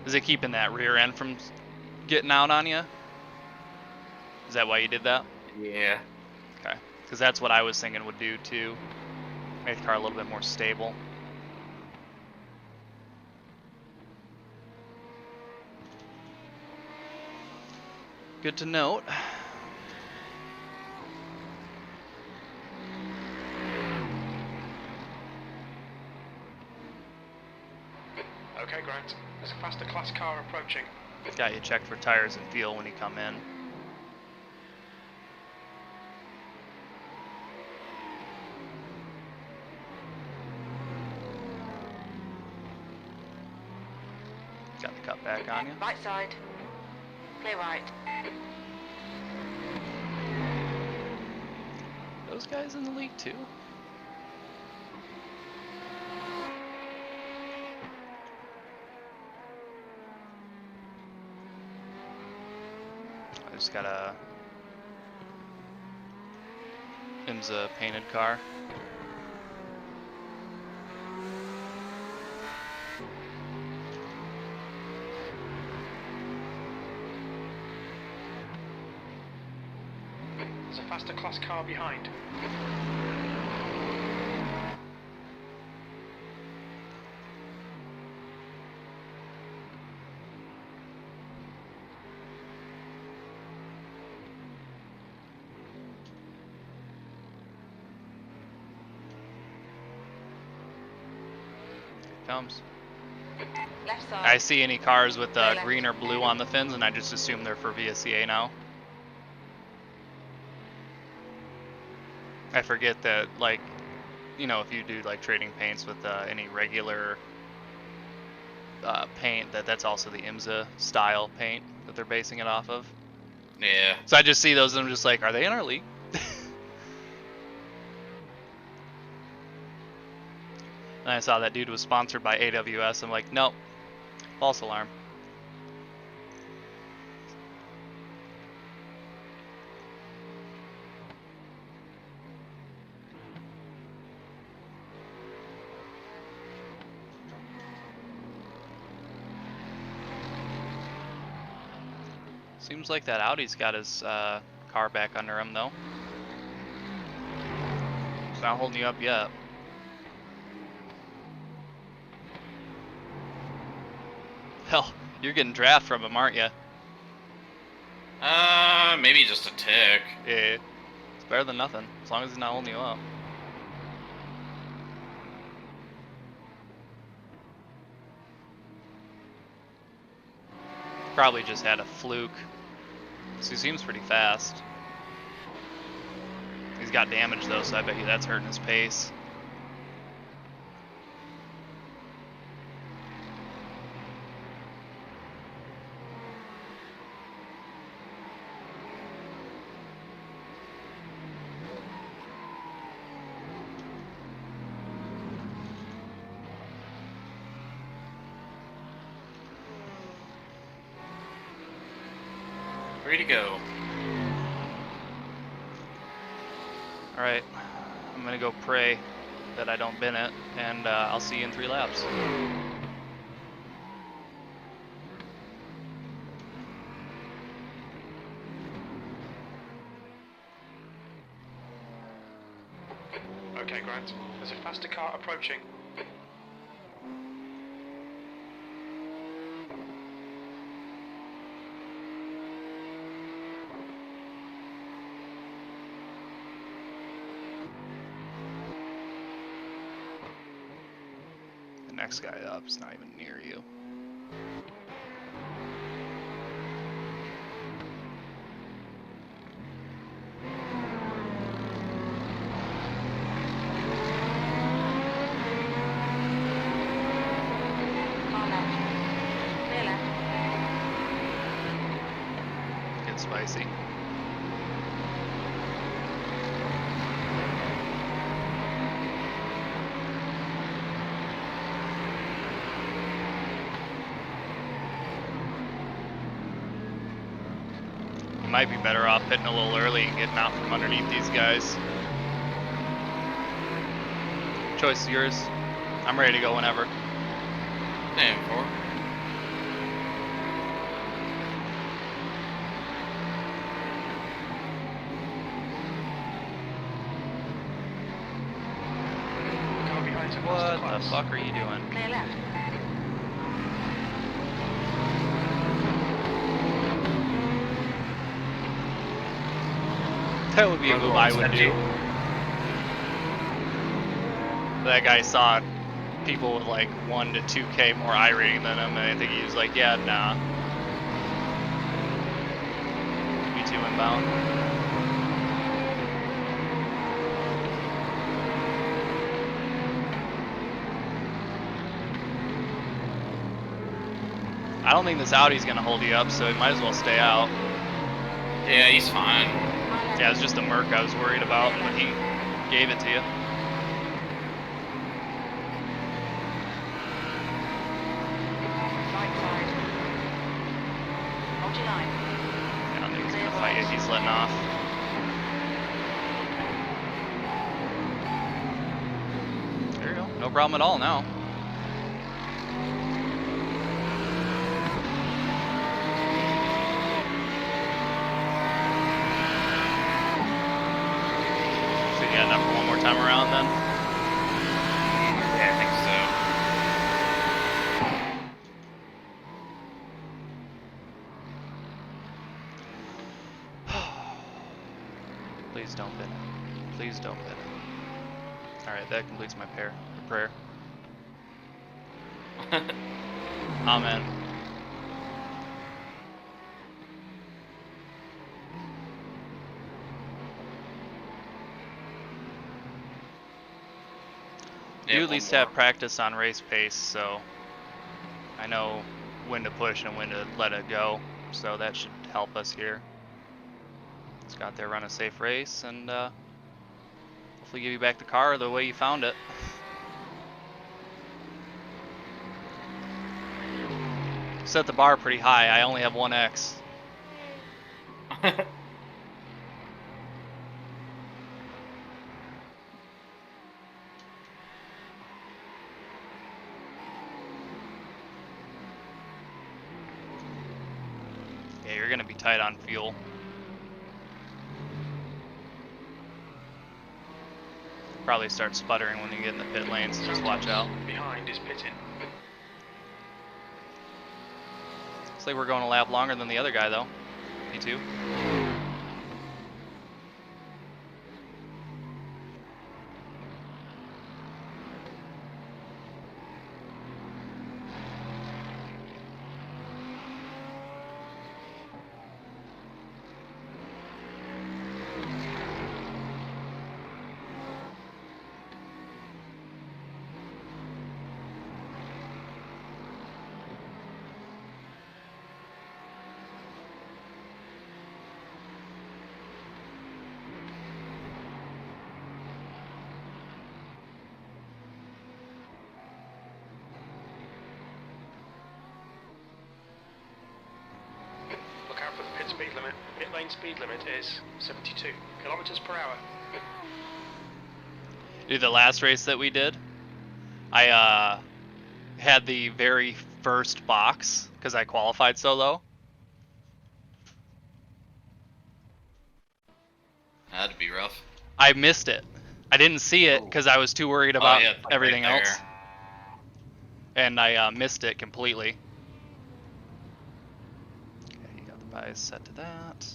Is it keeping that rear end from getting out on you? Is that why you did that? Yeah. Okay, because that's what I was thinking would do too. Make the car a little bit more stable. Good to note. Okay, Grant. There's a faster class car approaching. Got you checked for tires and fuel when you come in. Got the cut back on you. Right side. Clear right. Those guys in the league too. Just got a IMSA painted car. There's a faster class car behind. Comes. Left side. I see any cars with Clear left. green or blue on the fins, and I just assume they're for VSCA now. I forget that, like, you know, if you do like trading paints with any regular paint, that's also the IMSA style paint that they're basing it off of. Yeah. So I just see those, and I'm just like, are they in our league? And I saw that dude was sponsored by AWS. I'm like, nope, false alarm. Seems like that Audi's got his car back under him though. It's not holding you up yet. Hell, you're getting draft from him, aren't you? Maybe just a tick. Yeah, it's better than nothing, as long as he's not holding you up. Probably just had a fluke. So he seems pretty fast. He's got damage though, so I bet you that's hurting his pace. Ready to go. Alright, I'm gonna go pray that I don't bin it, and I'll see you in 3 laps. Okay, Grant. There's a faster car approaching. The next guy up is not even near you. Far left. Clear left. Get spicy. You might be better off hitting a little early and getting out from underneath these guys. Choice is yours. I'm ready to go whenever. Damn, 4. Car behind's a faster What the class. fuck are you doing? Clear left. That would be a move I would do. That guy saw people with like 1 to 2K more I rating than him, and I think he was like, yeah, nah. Me too inbound. I don't think this Audi's gonna hold you up, so you might as well stay out. Yeah, he's fine. Yeah, it's just a Merc I was worried about, but he gave it to you. Right side. Hold your line. I don't think he's gonna He's letting off. There you go. No problem at all now. So you got enough for one more time around then? Yeah, I think so. Please don't bid it. Please don't bid it. Alright, that completes my prayer. Amen. You at least have practice on race pace, so I know when to push and when to let it go, so that should help us here. Let's go out there, run a safe race, and hopefully give you back the car the way you found it. Set the bar pretty high. I only have 1X. Yeah, you're gonna be tight on fuel. Probably start sputtering when you get in the pit lane, so just watch out. Behind is pitting. Looks like we're going a lap longer than the other guy though. P2. Look out for the pit speed limit. Pit lane speed limit is 72 kilometers per hour. Dude, the last race that we did, I had the very first box because I qualified so low. That'd be rough. I missed it. I didn't see it because I was too worried about everything else. And I missed it completely. Okay, you got the bias set to that.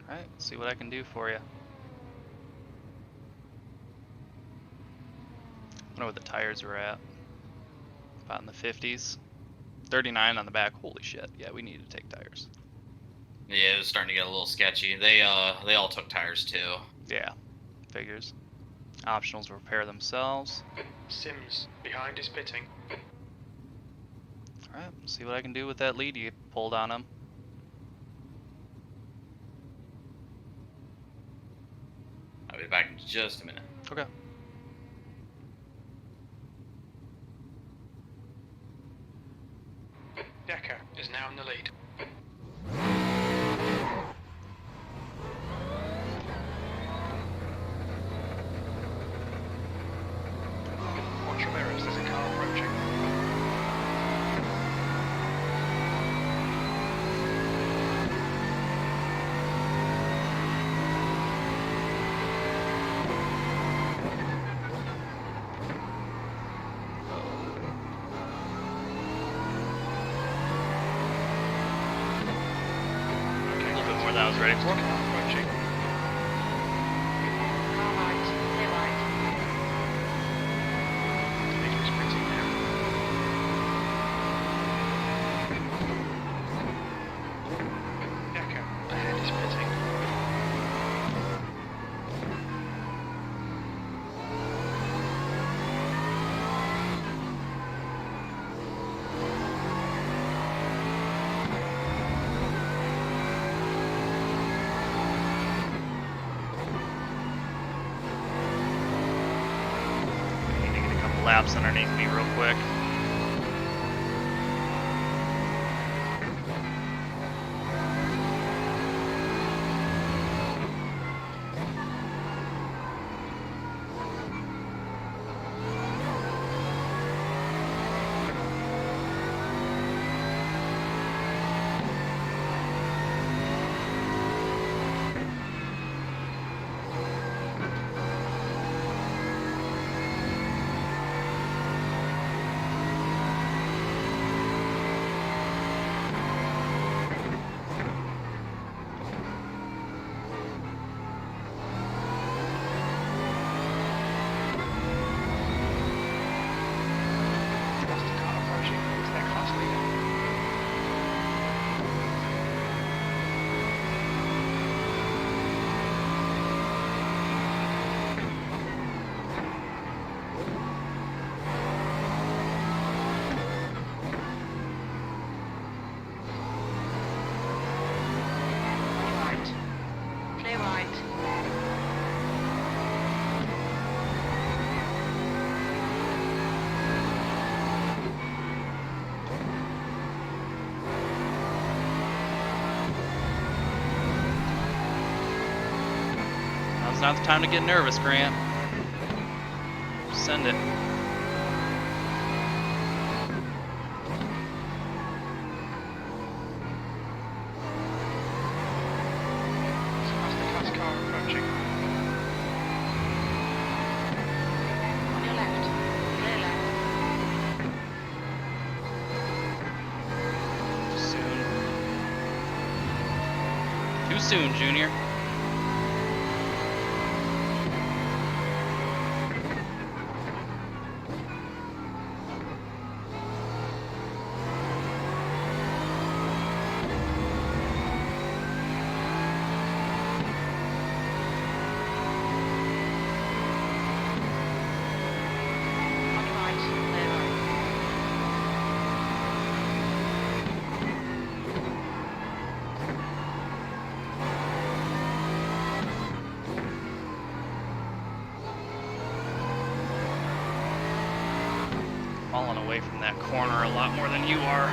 Alright, let's see what I can do for you. I wonder what the tires were at. About in the 50s. 39 on the back. Holy shit. Yeah, we need to take tires. Yeah, it was starting to get a little sketchy. They all took tires too. Yeah, figures. Optionals will repair themselves. Sims behind is pitting. Alright, see what I can do with that lead you pulled on him. I'll be back in just a minute. Okay. Decker is now in the lead. Watch your mirrors, there's a car approaching. That I was ready for. Approaching. Car right, clear right. Leader is pitting now. Decker ahead is pitting. couple laps underneath me real quick. Now's not the time to get nervous, Grant. Send it. Too soon, Junior. Falling away from that corner a lot more than you are.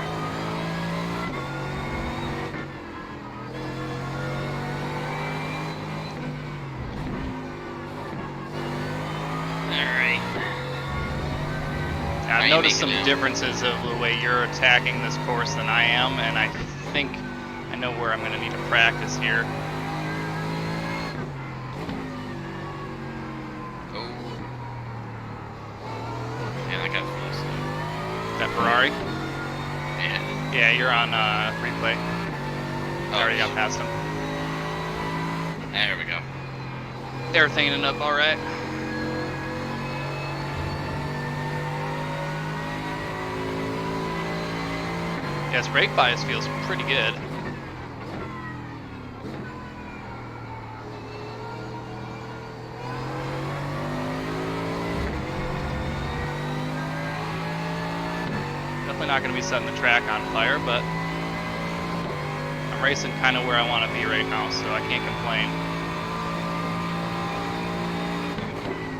Alright. I've noticed some differences of the way you're attacking this course than I am, and I think I know where I'm going to need to practice here. That Ferrari? Yeah. Yeah, you're on replay. I already got past him. There we go. Everything ended up alright. Yeah, this brake bias feels pretty good. Definitely not going to be setting the track on fire, but I'm racing kind of where I want to be right now, so I can't complain.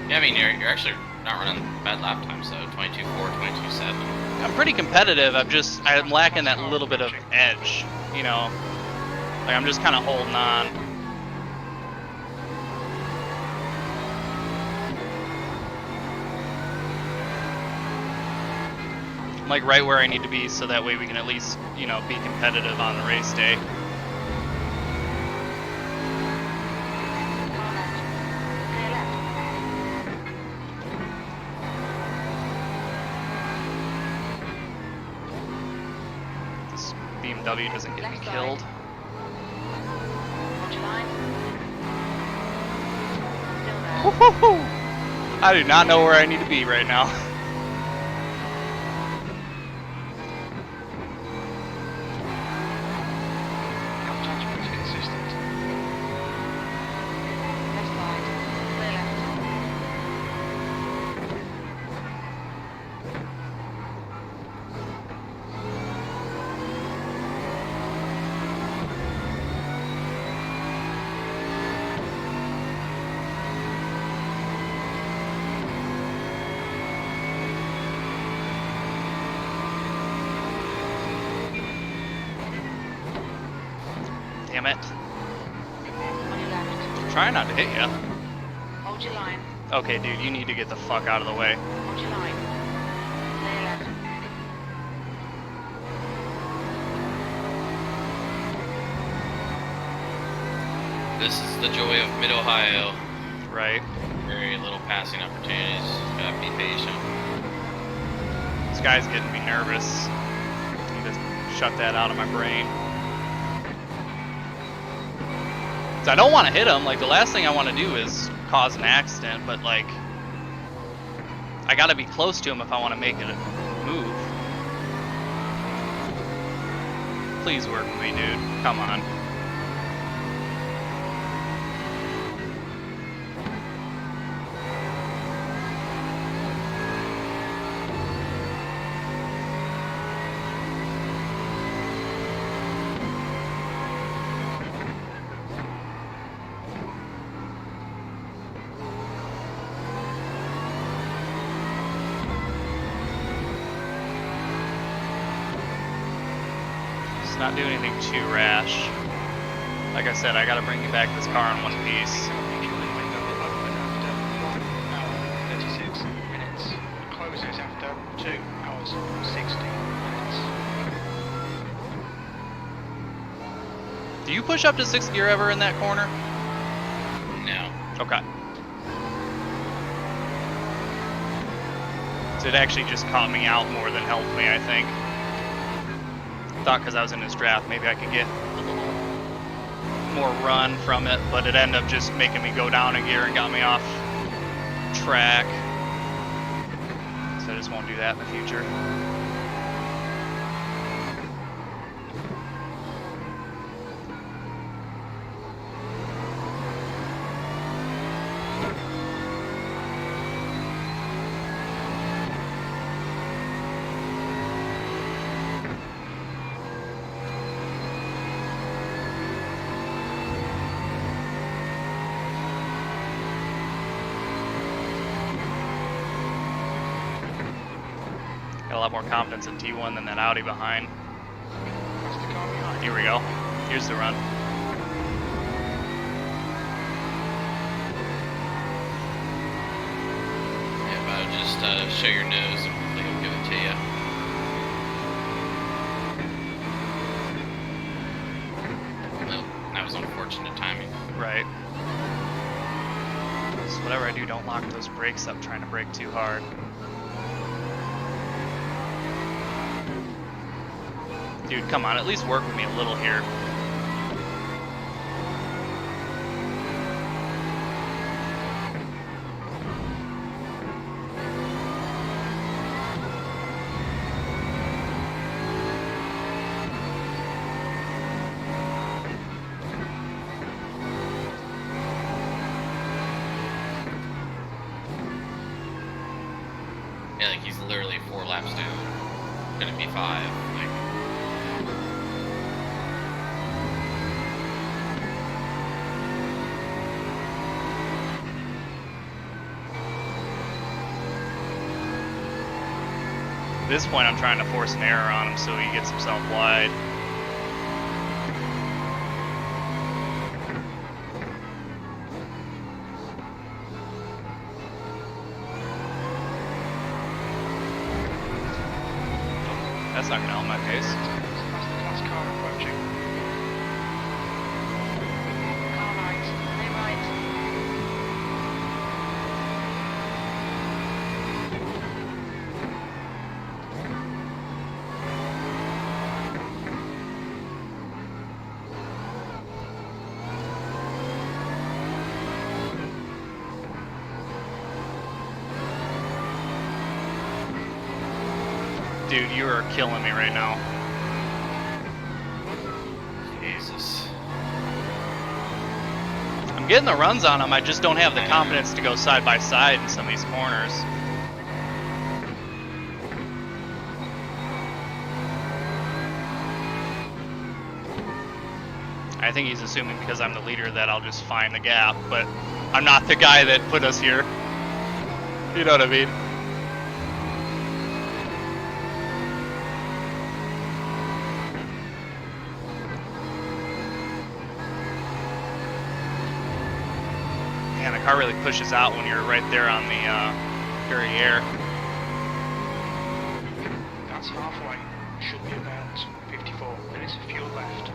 Yeah, I mean, you're actually not running bad lap times, though. 22.4, 22.7. I'm pretty competitive. I'm lacking that little bit of edge, you know. Like, I'm just kind of holding on. I'm like right where I need to be, so that way we can at least, you know, be competitive on the race day. BMW doesn't get me killed. I do not know where I need to be right now. Damn it. On your left. Trying not to hit you. Hold your line. Okay, dude, you need to get the fuck out of the way. Hold your line. Clear left. This is the joy of Mid-Ohio. Right. Very little passing opportunities. Gotta be patient. This guy's getting me nervous. Need to shut that out of my brain. 'Cause I don't want to hit him. Like, the last thing I want to do is cause an accident, but like, I gotta be close to him if I want to make it move. Please work with me, dude. Come on. Not do anything too rash. Like I said, I gotta bring you back this car in one piece. Fueling window will open after 1 hour 36 minutes. Closes after 2 hours 60 minutes. Do you push up to 6th gear ever in that corner? No. Okay. So it actually just caught me out more than helped me, I think. Thought because I was in his draft, maybe I could get a little more run from it, but it ended up just making me go down a gear and got me off track. So I just won't do that in the future. Got a lot more confidence in T1 than that Audi behind. That's the car behind. Here we go. Here's the run. Yeah, but I'll just show your nose and hopefully he'll give it to you. Well, that was unfortunate timing. Right. So whatever I do, don't lock those brakes up trying to brake too hard. Dude, come on, at least work with me a little here. Yeah, like he's literally 4 laps down. Gonna be 5. Like, At this point, I'm trying to force an error on him so he gets himself wide. That's not gonna help my case. That's the class car approaching. Car right. Clear right. Dude, you are killing me right now. Jesus. I'm getting the runs on him, I just don't have the confidence to go side by side in some of these corners. I think he's assuming because I'm the leader that I'll just find the gap, but I'm not the guy that put us here. You know what I mean? car really pushes out when you're right there on the derriere. That's halfway. Should be about 54 minutes of fuel left.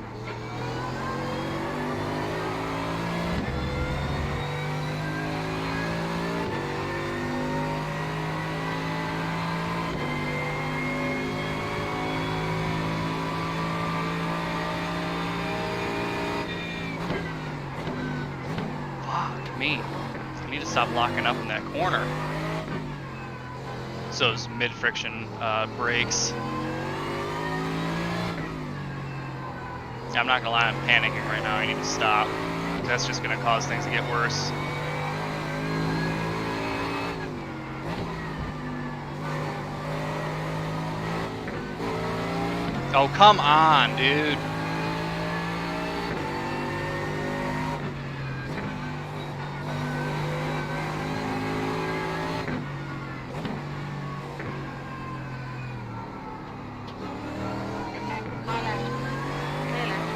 Fuck me. I need to stop locking up in that corner. So those mid-friction brakes. I'm not gonna lie, I'm panicking right now. I need to stop. That's just gonna cause things to get worse. Oh, come on, dude. Car left. Clear left.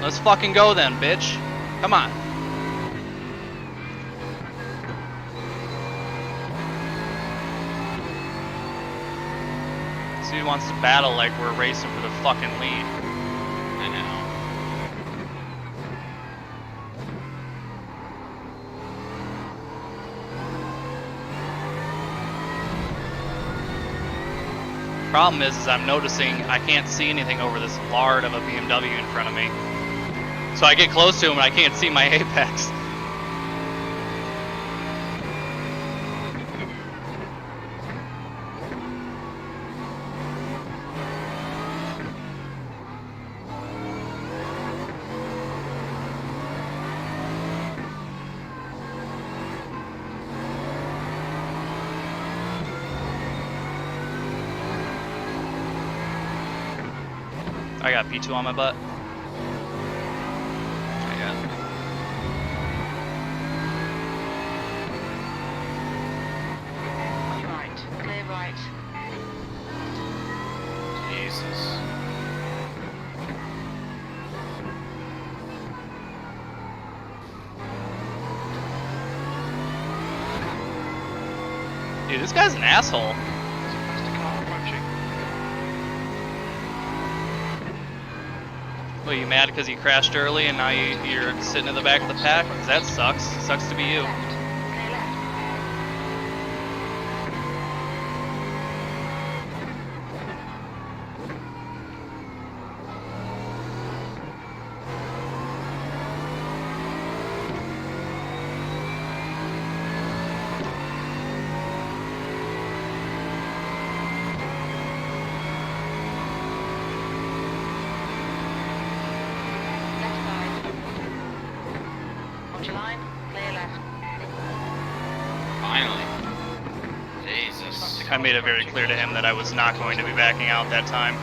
Let's fucking go then, bitch. Come on. This dude wants to battle like we're racing for the fucking lead. I know. Problem is I'm noticing I can't see anything over this lard of a BMW in front of me. So I get close to him and I can't see my apex. I got P2 on my butt. I got. On your right. Clear right. Jesus. Dude, this guy's an asshole. There's a faster car approaching. Well, you mad because you crashed early and now you're sitting in the back of the pack? 'Cause that sucks. Sucks to be you. Left. Clear left. Left side. Hold your line. Clear left. Finally. Jesus. I made it very clear to him that I was not going to be backing out that time.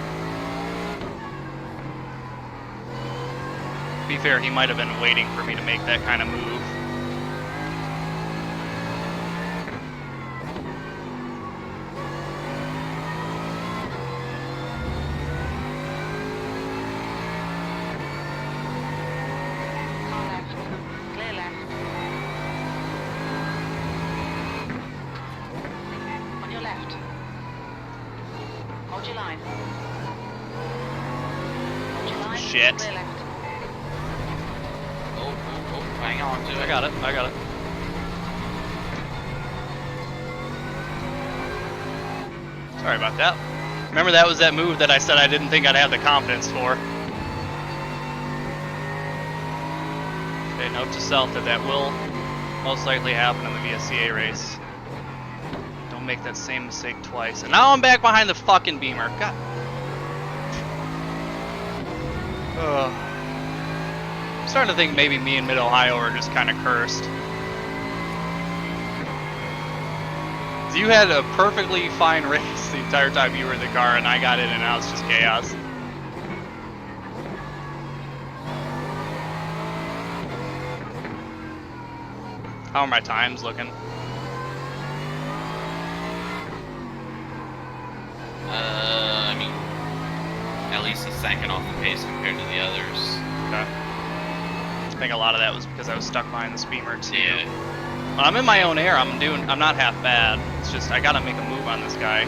To be fair, he might have been waiting for me to make that kind of move. Car left. Clear left. On your left. Hold your line. Hold your line. Shit. Clear left. Oh, hang on to it. I got it. I got it. Sorry about that. Remember that was that move that I said I didn't think I'd have the confidence for. Okay, note to self that will most likely happen in the VSCA race. Don't make that same mistake twice. And now I'm back behind the fucking Beamer. God. Ugh. I'm starting to think maybe me and Mid-Ohio are just kind of cursed. You had a perfectly fine race the entire time you were in the car, and I got in and now it's just chaos. How are my times looking? I mean, at least he's second off the pace compared to the others. Okay. think a lot of that was because I was stuck behind the Speedmer too. Yeah. When I'm in my own air, I'm not half bad. It's just I gotta make a move on this guy.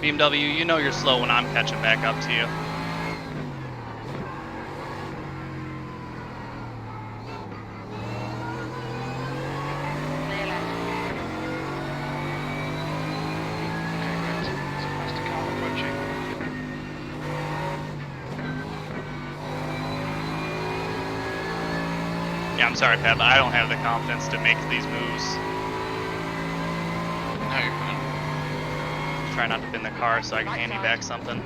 BMW, you know you're slow when I'm catching back up to you. Clear left. Okay, right. So that's the car approaching. Yeah, I'm sorry, Pat, but I don't have the confidence to make these moves. No, you're fine. Try not to bin the car so I can Right hand you side. back something.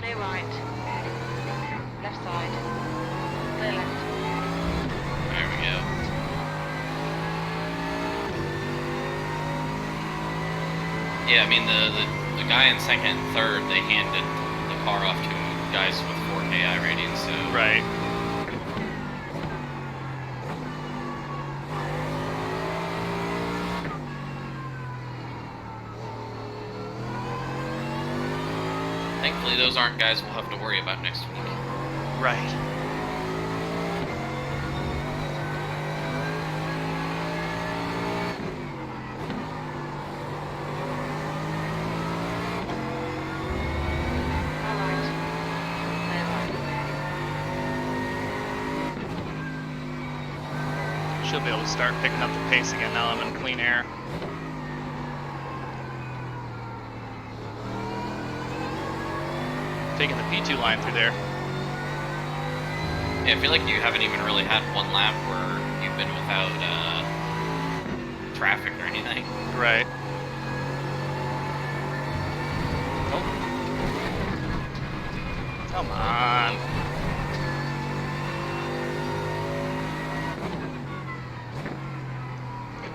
Clear right. Left side. Clear left. There we go. Yeah, I mean the guy in second and third, they handed the car off to guys with 4K I ratings, so Right. thankfully those aren't guys we'll have to worry about next week. Right. All right. Clear right. Should be able to start picking up the pace again now I'm in clean air. Taking the P2 line through there. Yeah, I feel like you haven't even really had one lap where you've been without traffic or anything. Right. Oh. Come on.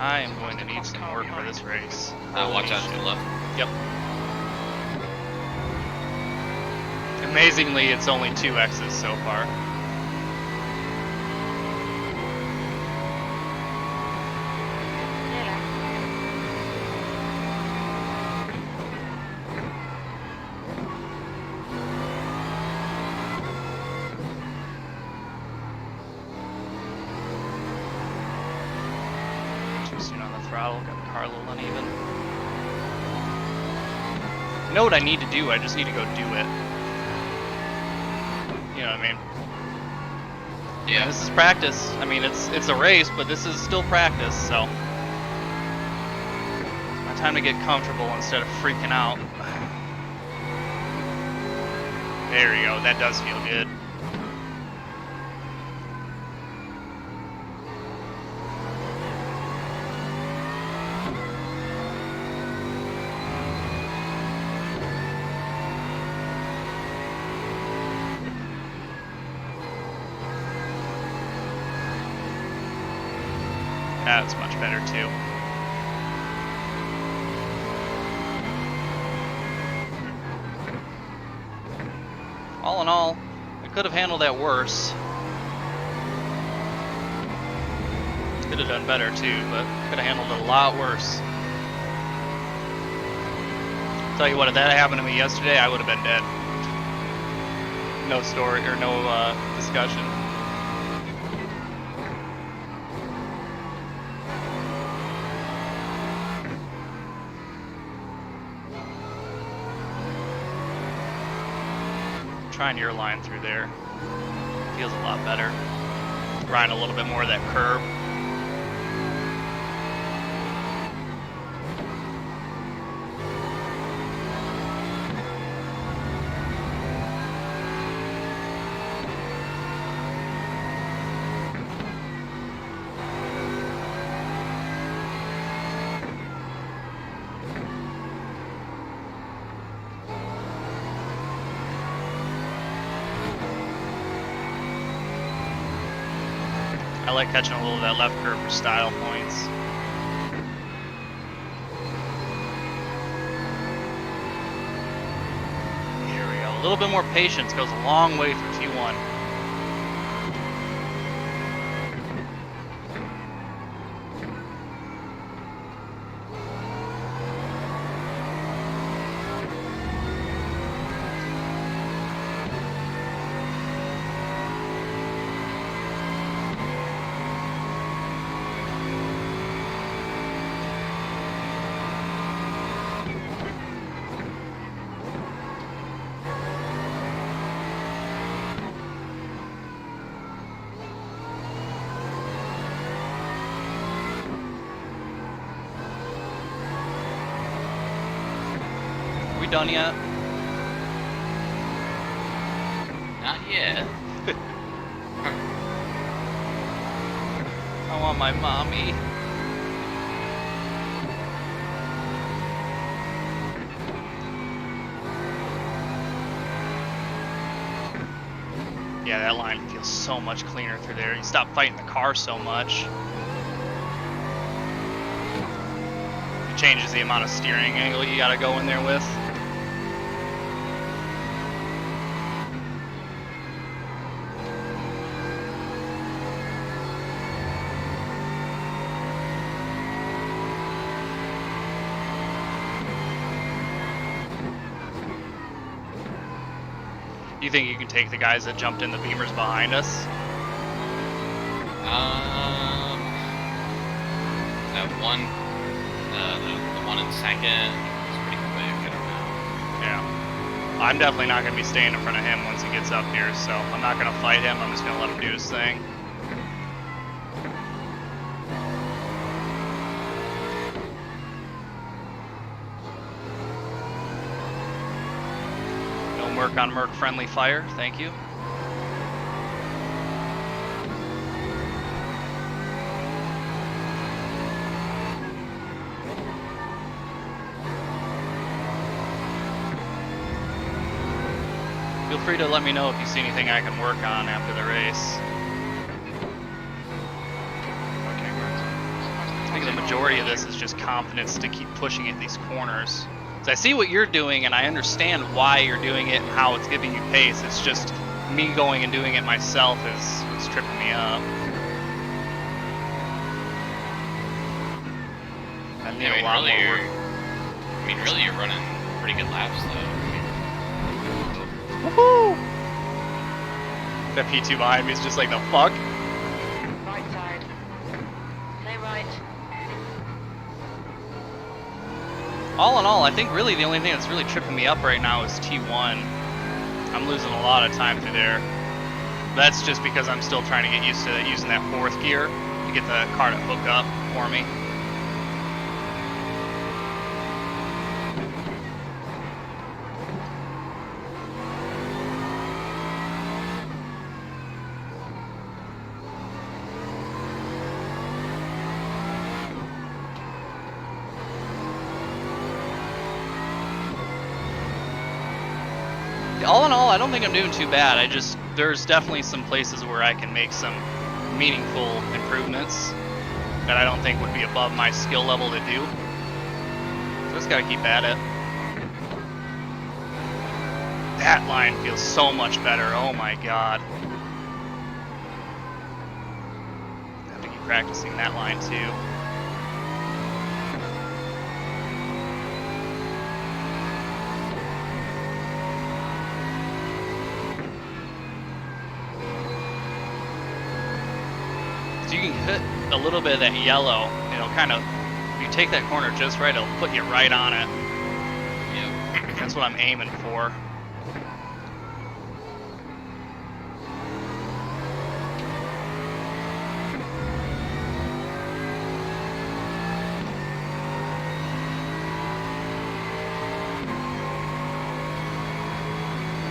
I am going to need some work for this race. Watch out to the left. Yep. Amazingly, it's only 2 X's so far. Clear left. Too soon on the throttle, got the car a little uneven. You know what I need to do? I just need to go do it. You know what I mean? Yeah. This is practice. I mean, it's a race, but this is still practice, so. My time to get comfortable instead of freaking out. There we go. That does feel good. That's much better too. All in all, I could have handled that worse. Could have done better too, but could have handled it a lot worse. Tell you what, if that happened to me yesterday, I would have been dead. No story or no discussion. Trying your line through there. Feels a lot better. Riding a little bit more of that curb. I like catching a little of that left curve for style points. Here we go. A little bit more patience goes a long way for Q1. you done yet? Not yet. I want my mommy. Yeah, that line feels so much cleaner through there. You stop fighting the car so much. It changes the amount of steering angle you gotta go in there with. Do you think you can take the guys that jumped in the Beamers behind us? That one, the one in second is pretty quick. I don't know. Yeah. I'm definitely not going to be staying in front of him once he gets up here, so I'm not going to fight him. I'm just going to let him do his thing. Don't work on Merc friendly fire, thank you. Feel free to let me know if you see anything I can work on after the race. Okay, right. I think the majority of this is just confidence to keep pushing it these corners. So I see what you're doing and I understand why you're doing it and how it's giving you pace. It's just me going and doing it myself is tripping me up. I need a lot more work. I mean, really, you're running pretty good laps, though. Woohoo! That P2 behind me is just like, the fuck? Right side. Play right. All in all, I think really the only thing that's really tripping me up right now is T1. I'm losing a lot of time through there. That's just because I'm still trying to get used to using that fourth gear to get the car to hook up for me. All in all, I don't think I'm doing too bad. There's definitely some places where I can make some meaningful improvements that I don't think would be above my skill level to do. So I just gotta keep at it. That line feels so much better, oh my god. I have to keep practicing that line too. So you can hit a little bit of that yellow, kind of, if you take that corner just right, it'll put you right on it. Yep. That's what I'm aiming for.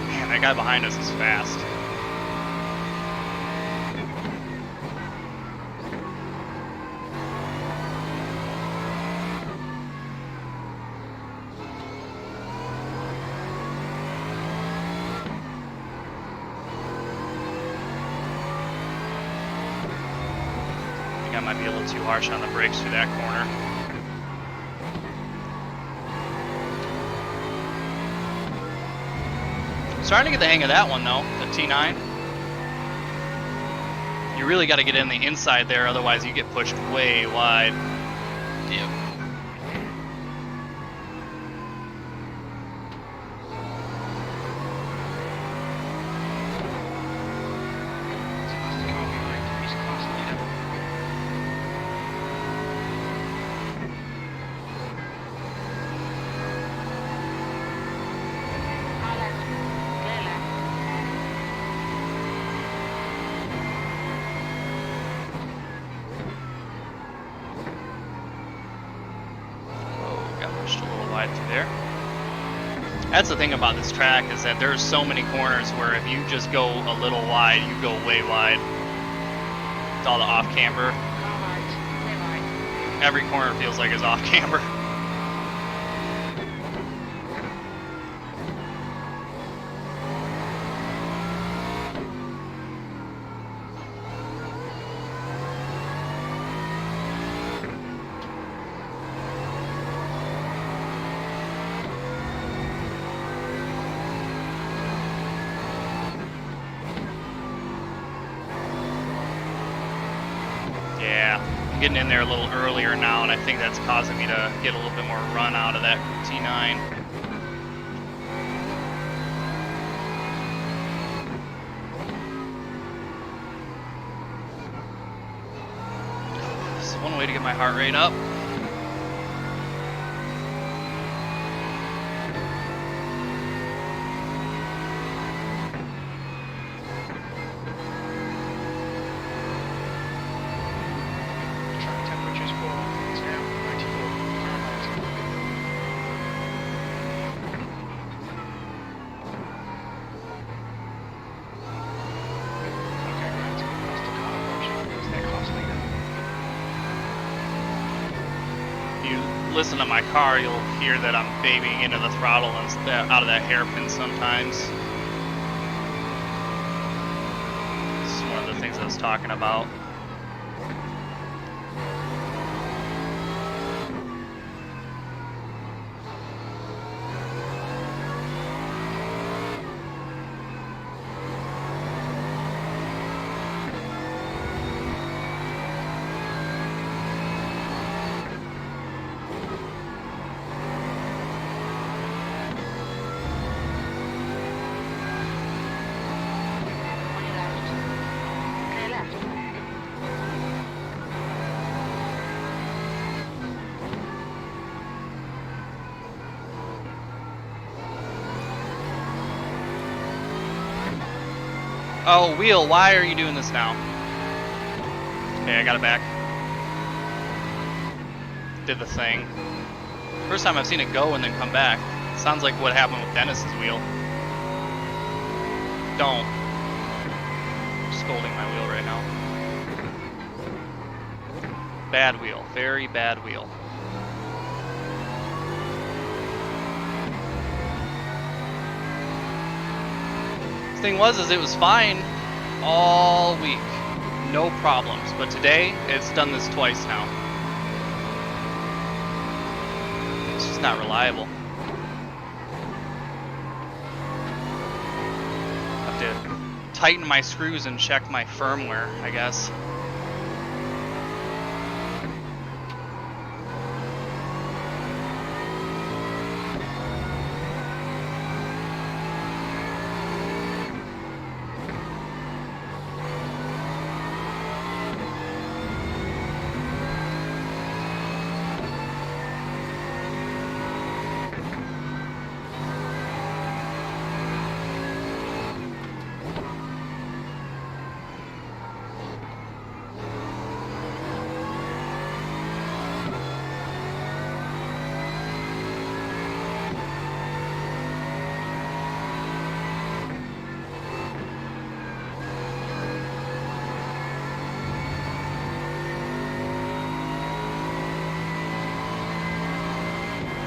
Man, that guy behind us is fast. I might be a little too harsh on the brakes through that corner. I'm starting to get the hang of that one though, the T9. You really got to get in the inside there, otherwise you get pushed way wide. Yep. Got pushed a little wide through there. That's the thing about this track is that there's so many corners where if you just go a little wide, you go way wide. It's all the off-camber. Every corner feels like it's off-camber. Yeah, I'm getting in there a little earlier now, and I think that's causing me to get a little bit more run out of that T9. This is one way to get my heart rate up. Listen to my car, you'll hear that I'm babying into the throttle and out of that hairpin sometimes. This is one of the things I was talking about. Oh, Wheel, why are you doing this now? Okay, I got it back. Did the thing. First time I've seen it go and then come back. Sounds like what happened with Dennis's wheel. Don't. I'm scolding my wheel right now. Bad wheel. Very bad wheel. The thing was, it was fine all week, no problems. But today, it's done this twice now. It's just not reliable. Have to tighten my screws and check my firmware, I guess.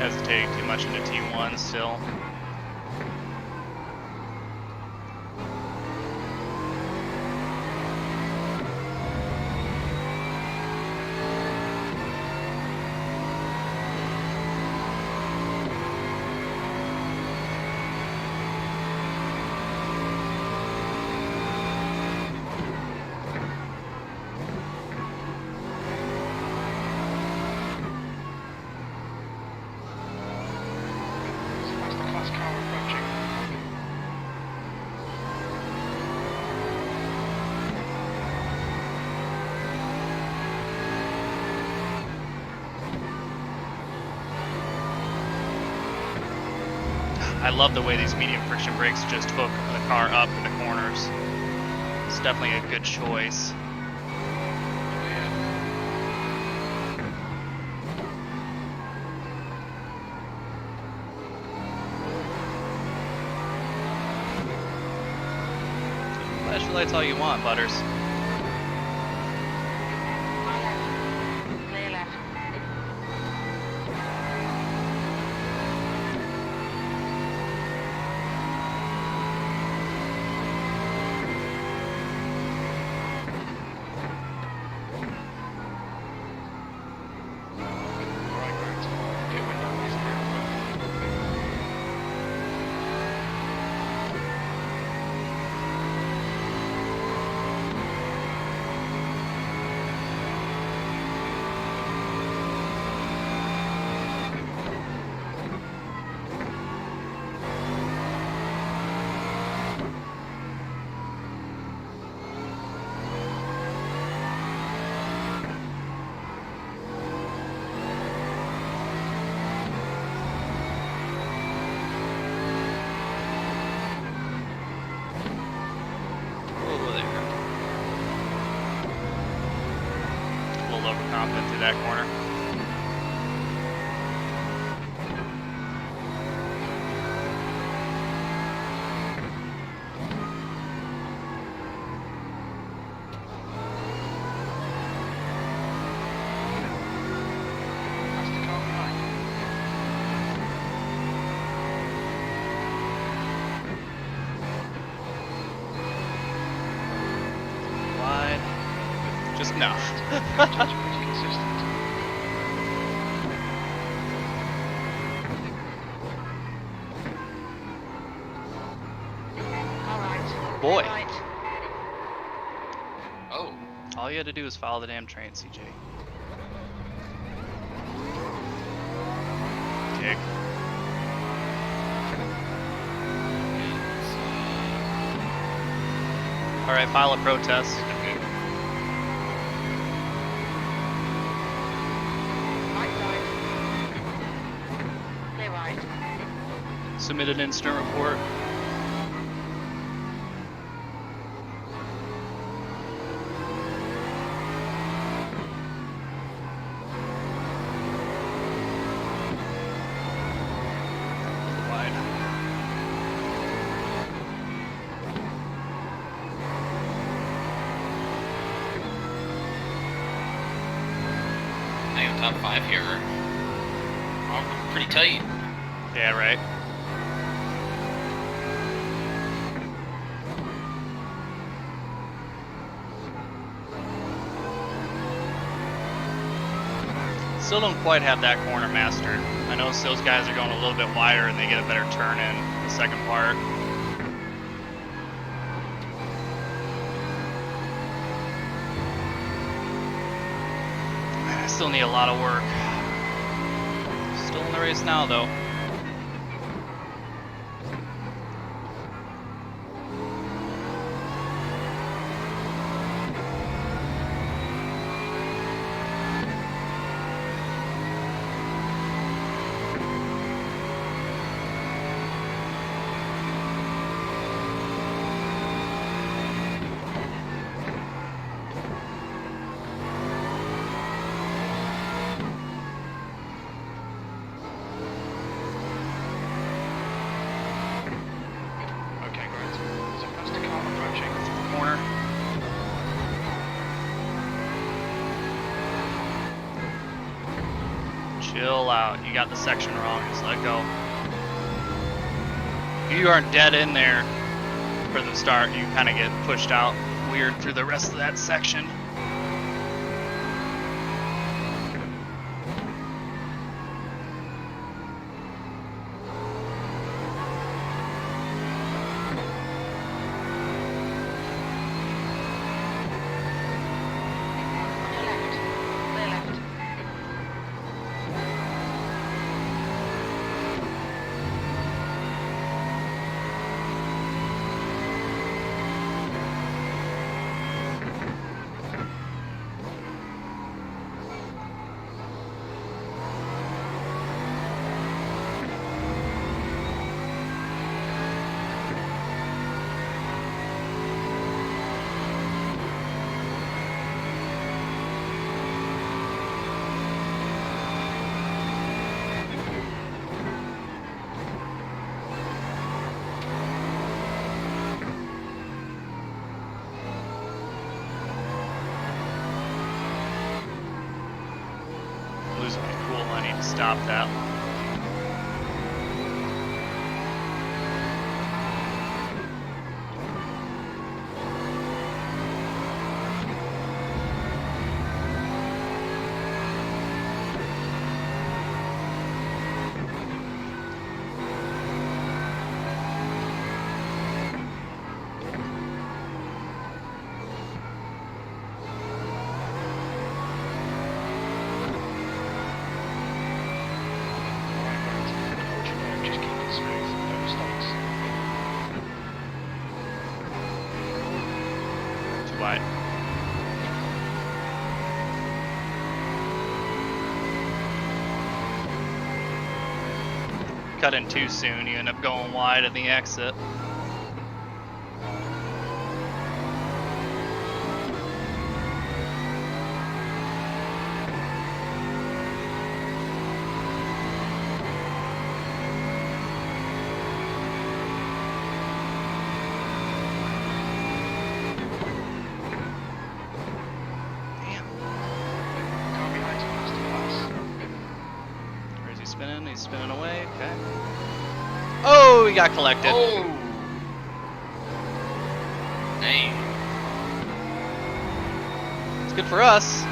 Hesitating too much into T1 still. I love the way these medium friction brakes just hook the car up into corners. It's definitely a good choice. Flash your lights all you want, Butters. Clear left. Right, Grant. Pit window is now open. Over there. A little overconfident through that corner. That's the car behind. Wide. Just enough. That's pretty consistent. All right. Boy. Right. Oh, All you had to do was follow the damn train, CJ. Dick. it's, Alright, file a protest. Right side. Clear right. Submit an incident report. Wide. I am top 5 here. Oh, pretty tight. Yeah, right. Still don't quite have that corner mastered. I notice those guys are going a little bit wider and they get a better turn in the second part. I still need a lot of work. Still in the race now though. Okay, Grant. There's a faster car approaching. Corner. Chill out. You got the section wrong. Just let go. You aren't dead in there for the start. You kind of get pushed out weird through the rest of that section. On your left. Clear left. Stop that. Just keep it smooth. No mistakes. Too wide. Cut in too soon, you end up going wide at the exit. Car behind you has to pass. Where is he spinning? He's spinning away. Okay. Oh, he got collected. Oh! Dang. It's good for us.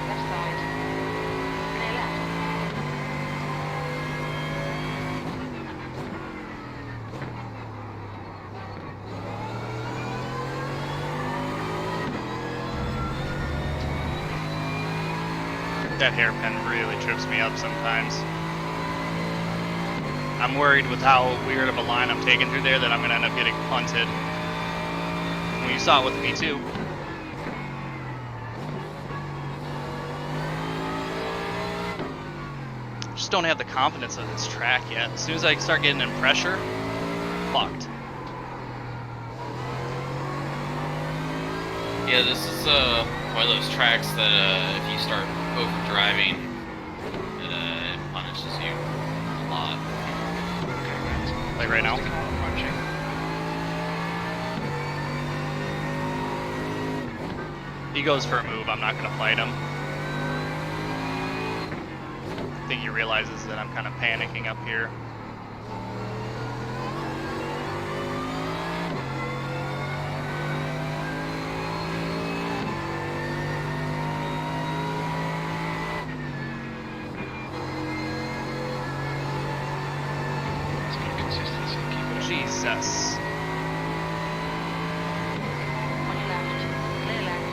Left side. Clear left. That hairpin really trips me up sometimes. I'm worried with how weird of a line I'm taking through there that I'm going to end up getting punted. Well, you saw it with me too. Just don't have the confidence of this track yet. As soon as I start getting in pressure, fucked. Yeah, this is one of those tracks that if you start over driving, it punishes you a lot. Okay, right. Like right now. The car approaching. He goes for a move, I'm not going to fight him. I think he realizes that I'm kind of panicking up here. Let's keep consistency. Keep it up. Jesus. On your left. Clear left.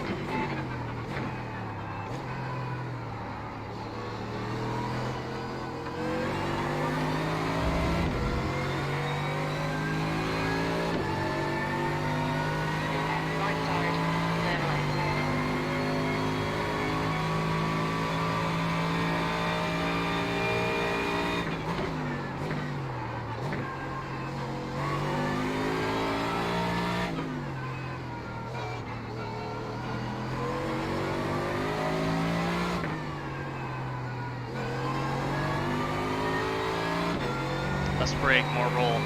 Right side. Clear right. Less brake, more roll.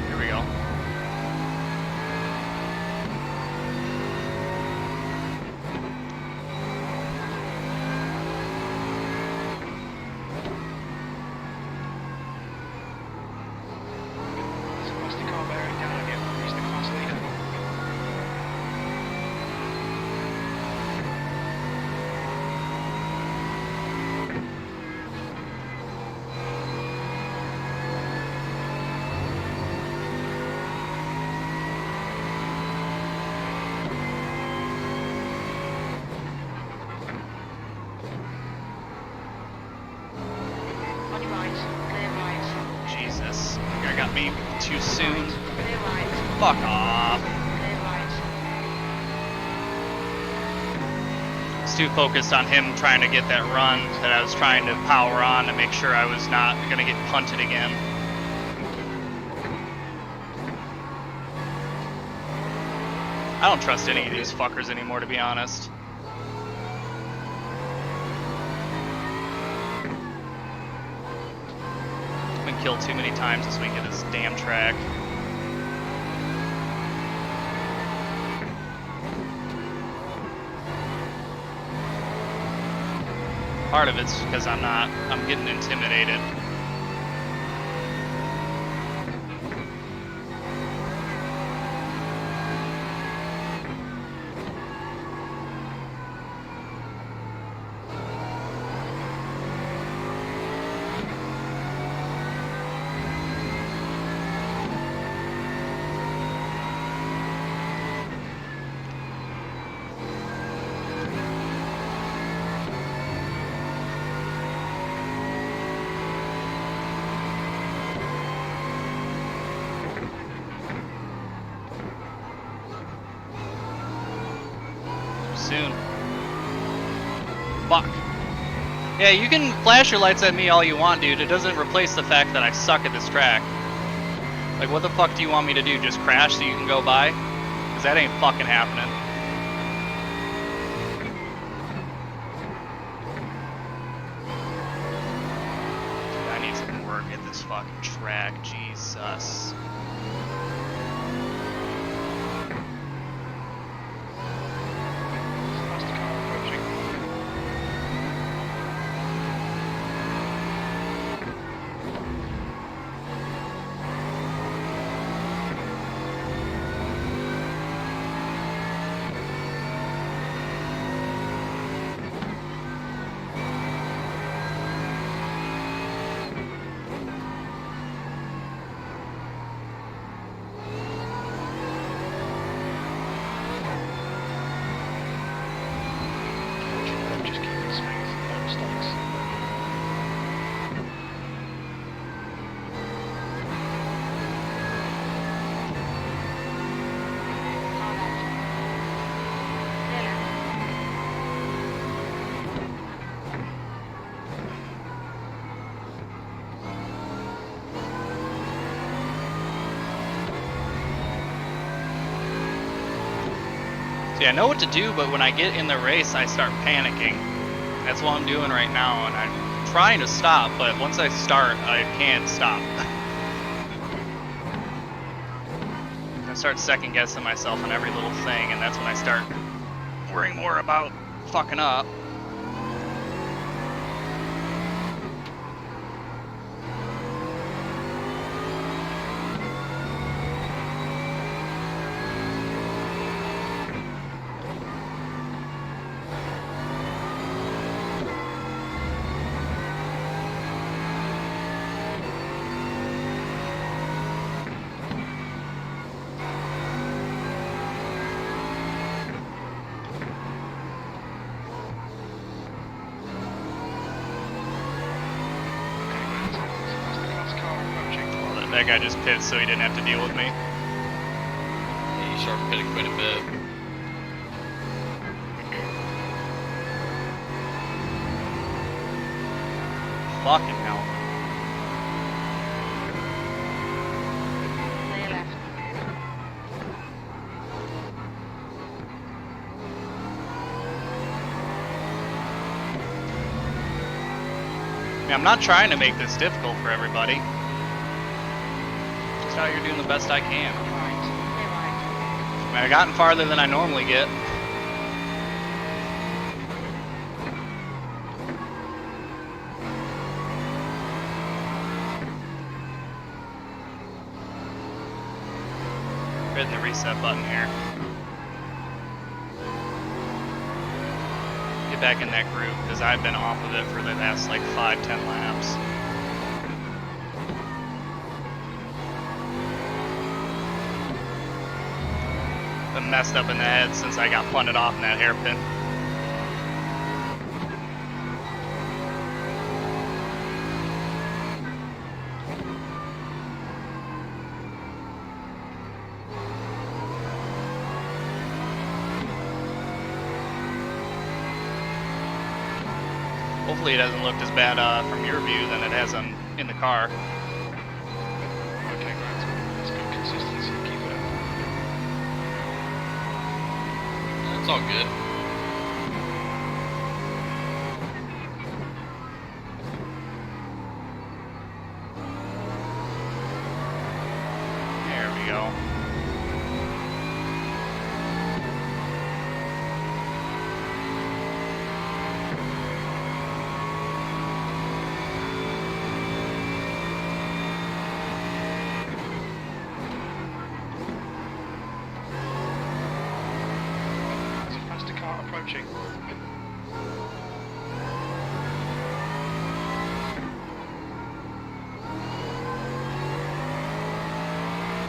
Here we go. So what's the car bearing down again? He's the class leader. soon. Clear right. Fuck off. Clear right. I was too focused on him trying to get that run that I was trying to power on to make sure I was not going to get punted again. I don't trust any of these fuckers anymore, to be honest. I've been killed too many times this week at this damn track. Part of it's because I'm getting intimidated. Soon. Fuck. Yeah, you can flash your lights at me all you want, dude. It doesn't replace the fact that I suck at this track. Like, what the fuck do you want me to do? Just crash so you can go by? Because that ain't fucking happening. Dude, I need some work at this fucking track. Jesus. Fast car approaching. Just keep it smooth, no mistakes. Far left. Clear left. See, I know what to do, but when I get in the race, I start panicking. That's what I'm doing right now, and I'm trying to stop, but once I start, I can't stop. I start second guessing myself on every little thing, and that's when I start worrying more about fucking up. Fast car approaching. Well, that guy just pissed so he didn't have to deal with me. Yeah, you sharp pitted quite a bit. Fucking hell. Clear left. I mean, I'm not trying to make this difficult for everybody. Just out here doing the best I can. Right. Clear right. I mean, I've gotten farther than I normally get. Hitting the reset button here. Get back in that groove, because I've been off of it for the past like 5-10 laps. Been messed up in the head since I got punted off in that hairpin. Hopefully it doesn't look as bad from your view than it has in the car. Okay, great. That's good consistency. Keep it up. That's all good. There we go. There's a faster car approaching.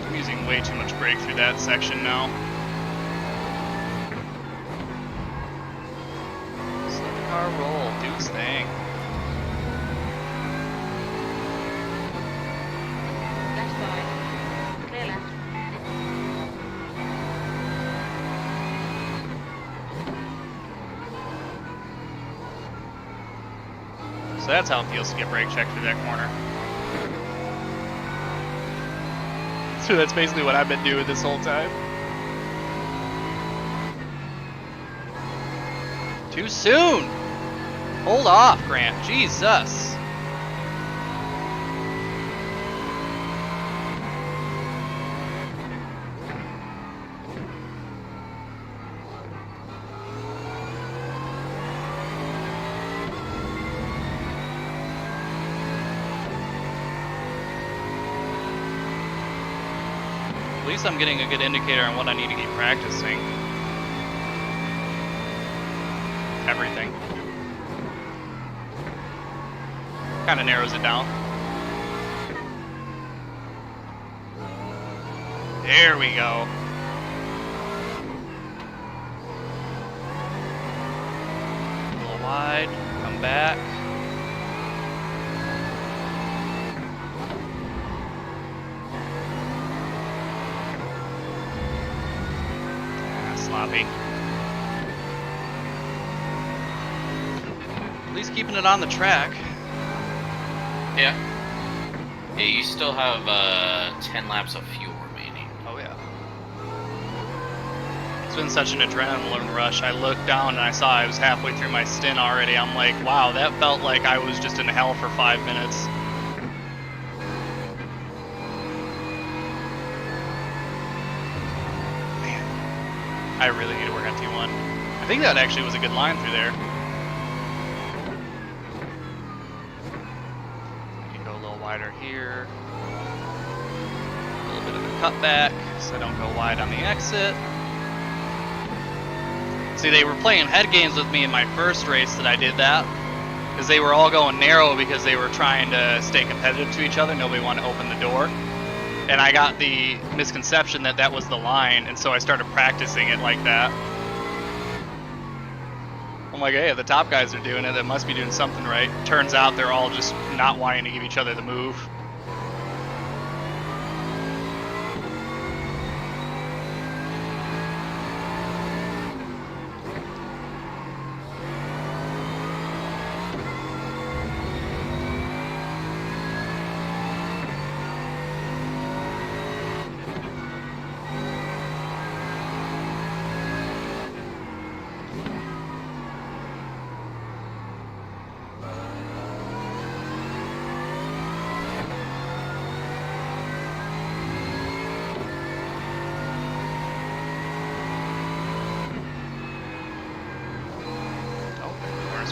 I'm using way too much brake through that section now. Just let the car roll, do its thing. Left side. Clear left. So that's how it feels to get brake checked through that corner. So that's basically what I've been doing this whole time. Too soon! Hold off, Grant. Jesus. At least I'm getting a good indicator on what I need to keep practicing. Everything. Kind of narrows it down. There we go. A little wide, come back. Sloppy. At least keeping it on the track. Yeah. Yeah, you still have 10 laps of fuel remaining. Oh yeah. It's been such an adrenaline rush. I looked down and I saw I was halfway through my stint already. I'm like, wow, that felt like I was just in hell for 5 minutes. I really need to work on T1. I think that actually was a good line through there. I can go a little wider here. A little bit of a cutback so I don't go wide on the exit. See, they were playing head games with me in my first race that I did that. Because they were all going narrow because they were trying to stay competitive to each other. Nobody wanted to open the door. And I got the misconception that that was the line, and so I started practicing it like that. I'm like, hey, if the top guys are doing it, they must be doing something right. Turns out they're all just not wanting to give each other the move.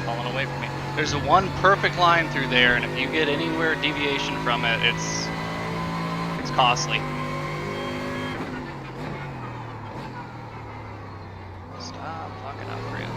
Falling away from me. There's a one perfect line through there, and if you get anywhere deviation from it, it's costly. Stop fucking up, Grant.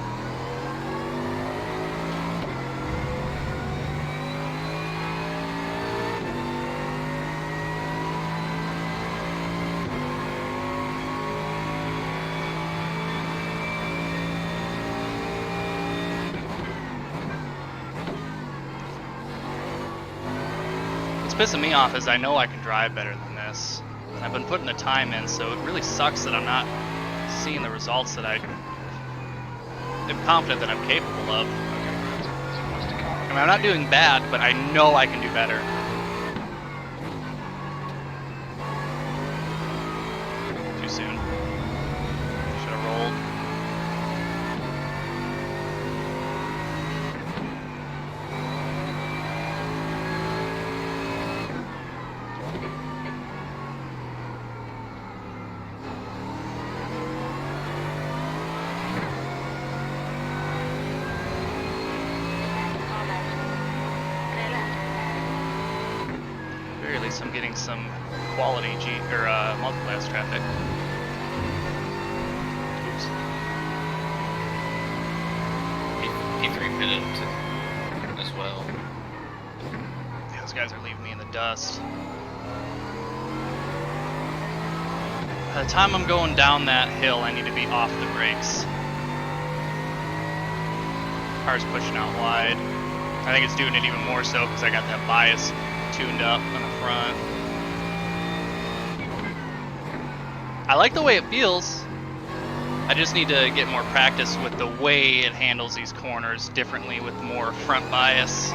Pissing me off is I know I can drive better than this. I've been putting the time in, so it really sucks that I'm not seeing the results that I am confident that I'm capable of. Okay, great. There's a faster car I mean, I'm not doing bad, but I know I can do better. Too soon. Should have rolled. Very least I'm getting some quality multi-class traffic. Oops. P3 pitted as well. Yeah, those guys are leaving me in the dust. By the time I'm going down that hill, I need to be off the brakes. Car's pushing out wide. I think it's doing it even more so because I got that bias tuned up on the front. I like the way it feels. I just need to get more practice with the way it handles these corners differently with more front bias.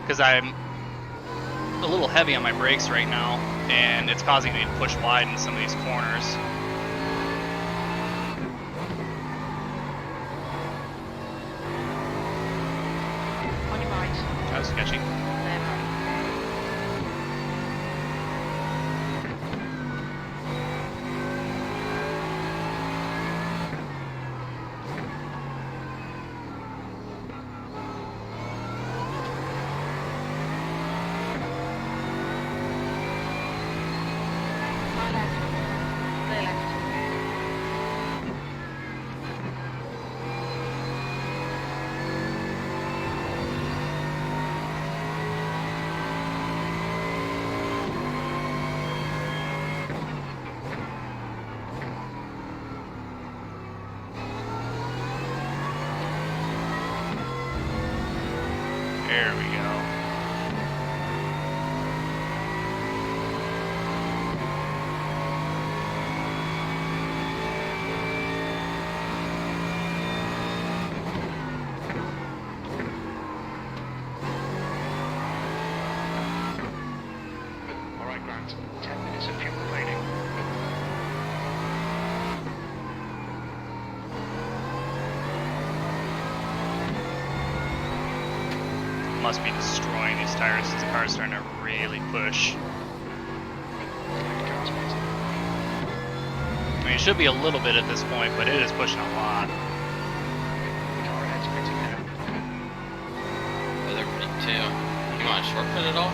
Because I'm a little heavy on my brakes right now, and it's causing me to push wide in some of these corners. On your right. That was sketchy. Clear right. Far left. Clear left. There we go. Alright, Grant. 10 minutes of fuel remaining. Must be destroying these tires because the car's starting to really push. Car's waiting. I mean, it should be a little bit at this point, but it is pushing a lot. Car ahead's pitting now. Oh, they're pitting too. You want a short pit at all?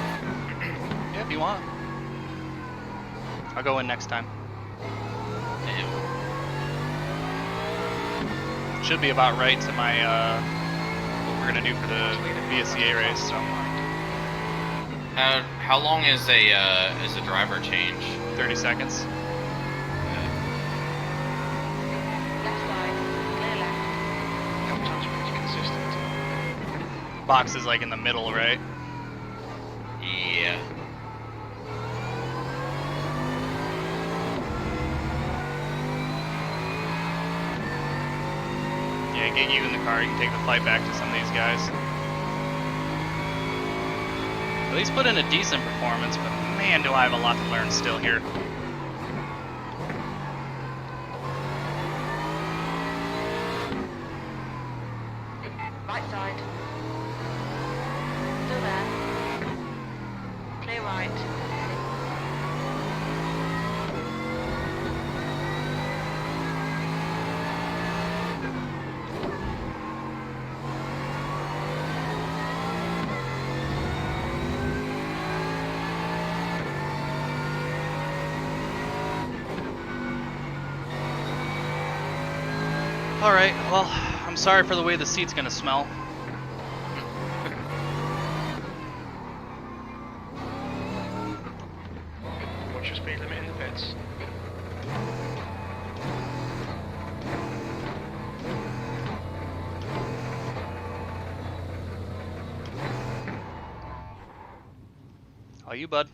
Yeah, if you want. I'll go in next time. Damn. Should be about right to my what we're gonna do for the VSCA race. So How long is a driver change? 30 seconds. Left side. Clear left. Help time's pretty consistent. Box is like in the middle, right? Yeah. Yeah, get you in the car. You can take the flight back to some of these guys. At least put in a decent performance, but man, do I have a lot to learn still here. Right side. Still there. Clear right. Alright, well, I'm sorry for the way the seat's gonna smell. What's your speed limit in the pits? All you, bud.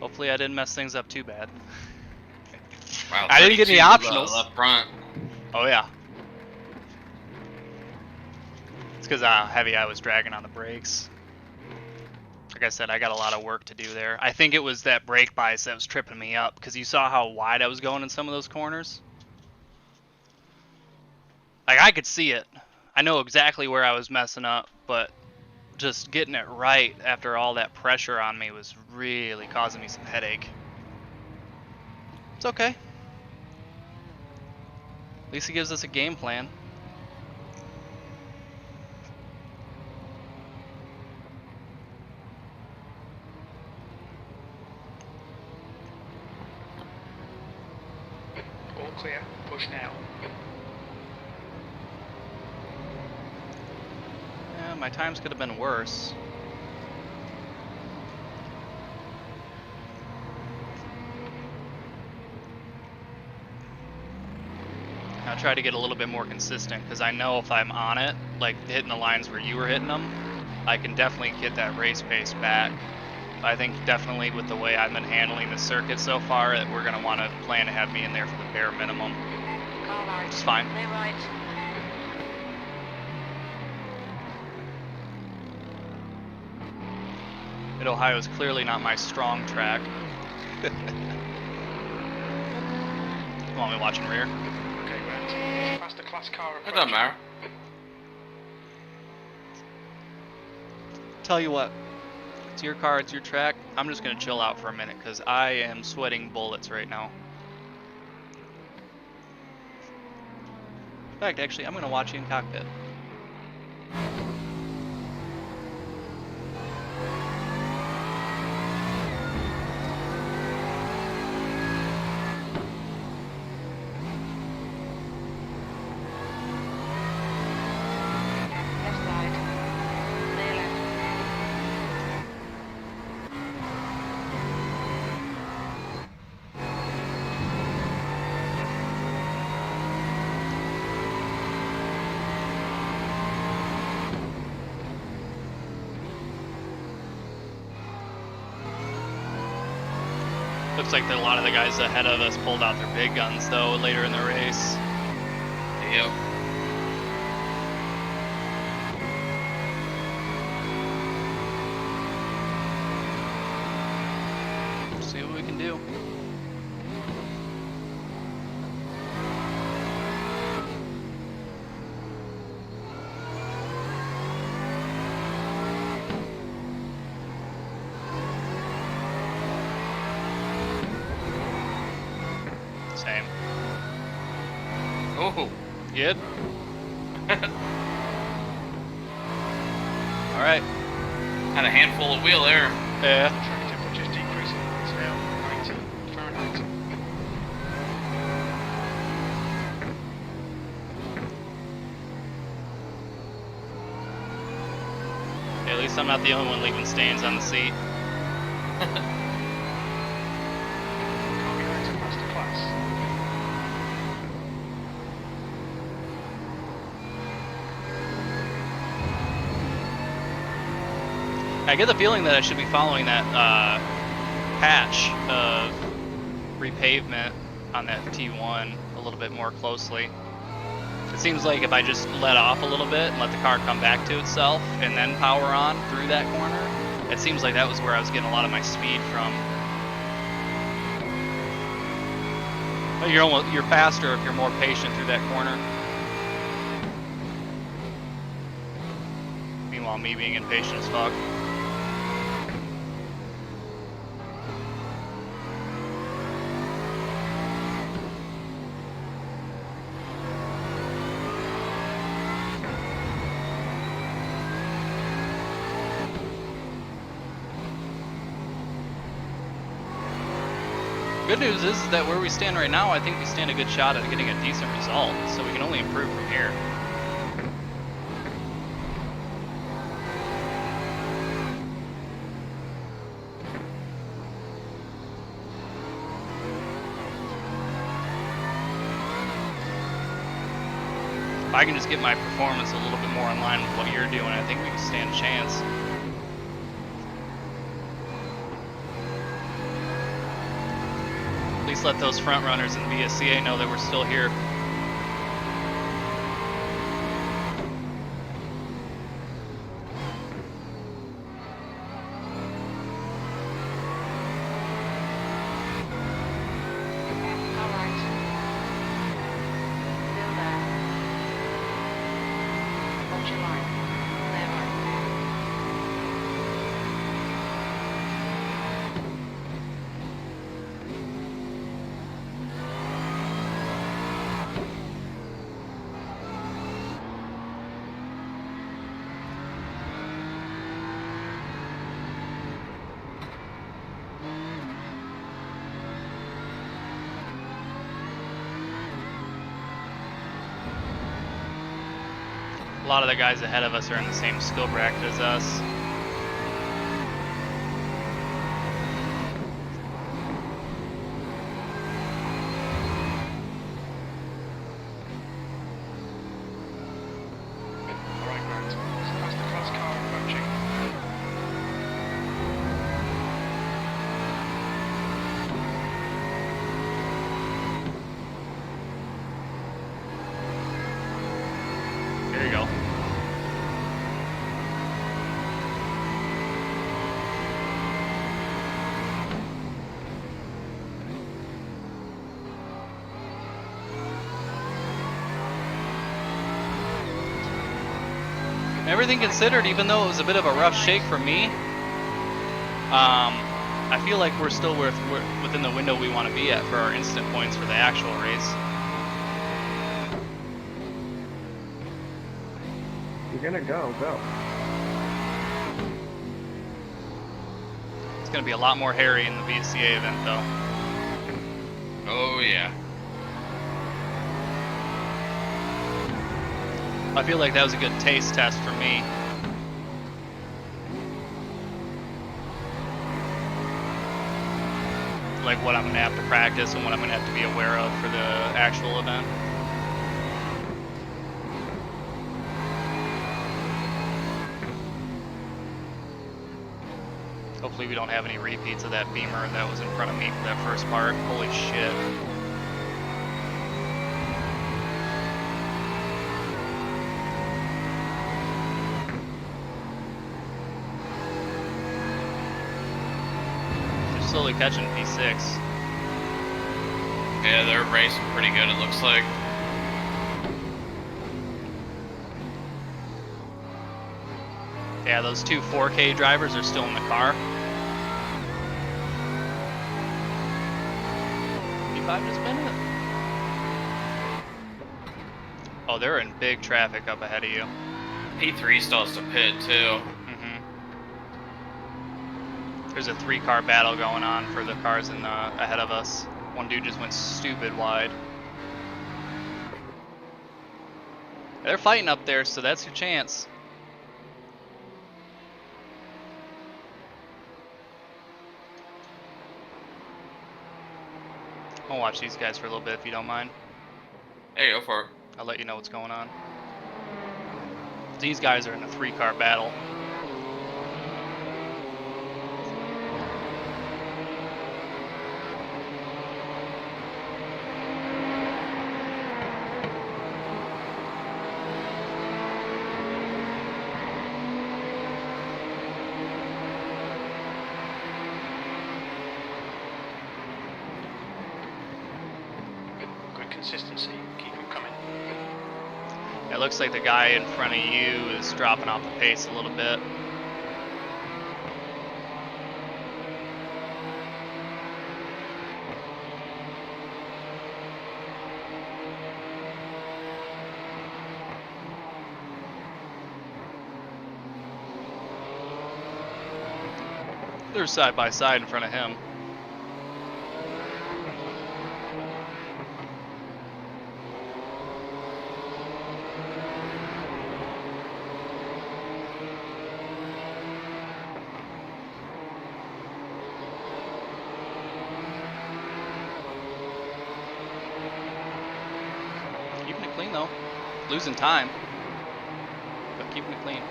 Hopefully I didn't mess things up too bad. Wow, I didn't get any 32 optionals. Left front. Oh yeah. It's because how heavy I was dragging on the brakes. Like I said, I got a lot of work to do there. I think it was that brake bias that was tripping me up, because you saw how wide I was going in some of those corners. Like, I could see it. I know exactly where I was messing up, but just getting it right after all that pressure on me was really causing me some headache. It's okay. At least it gives us a game plan. All clear. Push now. Yeah, my times could have been worse. I'll try to get a little bit more consistent, because I know if I'm on it, like hitting the lines where you were hitting them, I can definitely get that race pace back. I think definitely with the way I've been handling the circuit so far, that we're going to want to plan to have me in there for the bare minimum. Car right. Which is fine. Clear right. Mid-Ohio is clearly not my strong track. You want me watching rear? Okay, Grant. Past the class car approach. It doesn't matter. Tell you what, it's your car, it's your track. I'm just going to chill out for a minute, because I am sweating bullets right now. In fact, actually, I'm going to watch you in cockpit. Left side. Clear left. Looks like a lot of the guys ahead of us pulled out their big guns, though, later in the race. Yep. See what we can do. Same. Oh. Good? Alright. Had a handful of wheel there. Yeah. Track temperature's decreasing. It's now 90 Fahrenheit. At least I'm not the only one leaving stains on the seat. Can't be going to past the class. I get the feeling that I should be following that patch of repavement on that T1 a little bit more closely. It seems like if I just let off a little bit and let the car come back to itself and then power on through that corner, it seems like that was where I was getting a lot of my speed from. But you're faster if you're more patient through that corner. Meanwhile, me being impatient as fuck. Good news is that where we stand right now, I think we stand a good shot at getting a decent result, so we can only improve from here. If I can just get my performance a little bit more in line with what you're doing, I think we can stand a chance. At Just let those front runners in VSCA know that we're still here. A lot of the guys ahead of us are in the same skill bracket as us. Alright, Grant. So that's the class car approaching. There you go. Everything considered, even though it was a bit of a rough shake for me, I feel like we're still within the window we want to be at for our instant points for the actual race. You're gonna go. It's going to be a lot more hairy in the VSCA event, though. Oh yeah. I feel like that was a good taste test for me. Like what I'm going to have to practice and what I'm going to have to be aware of for the actual event. Hopefully we don't have any repeats of that Beamer that was in front of me for that first part. Holy shit. They're slowly catching P6. Yeah, they're racing pretty good, it looks like. Yeah, those two 4K drivers are still in the car. P5 just been it. Oh, they're in big traffic up ahead of you. P3 still has to pit too. There's a 3-car battle going on for the cars ahead of us. One dude just went stupid wide. They're fighting up there, so that's your chance. I'll watch these guys for a little bit if you don't mind. Hey, go for it. I'll let you know what's going on. These guys are in a 3-car battle. Good consistency. Keep them coming. It looks like the guy in front of you is dropping off the pace a little bit. They're side by side in front of him. Keeping it clean though. Losing time, but keeping it clean.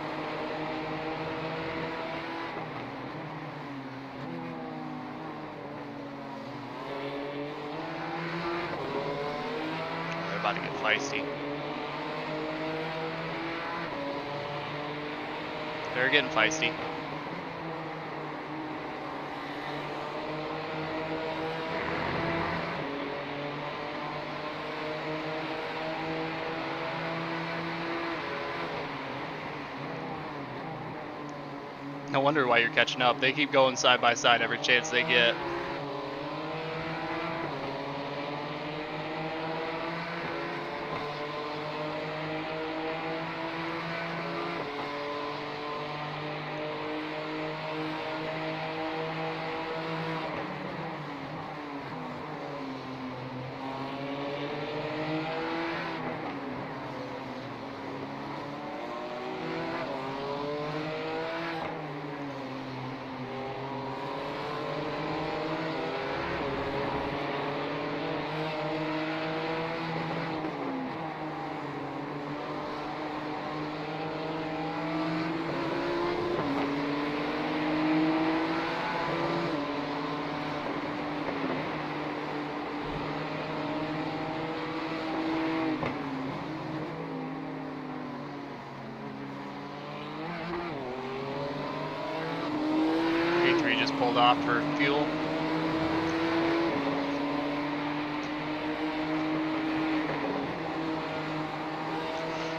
about to get feisty. They're getting feisty. No wonder why you're catching up. They keep going side by side every chance they get. Just pulled off for fuel.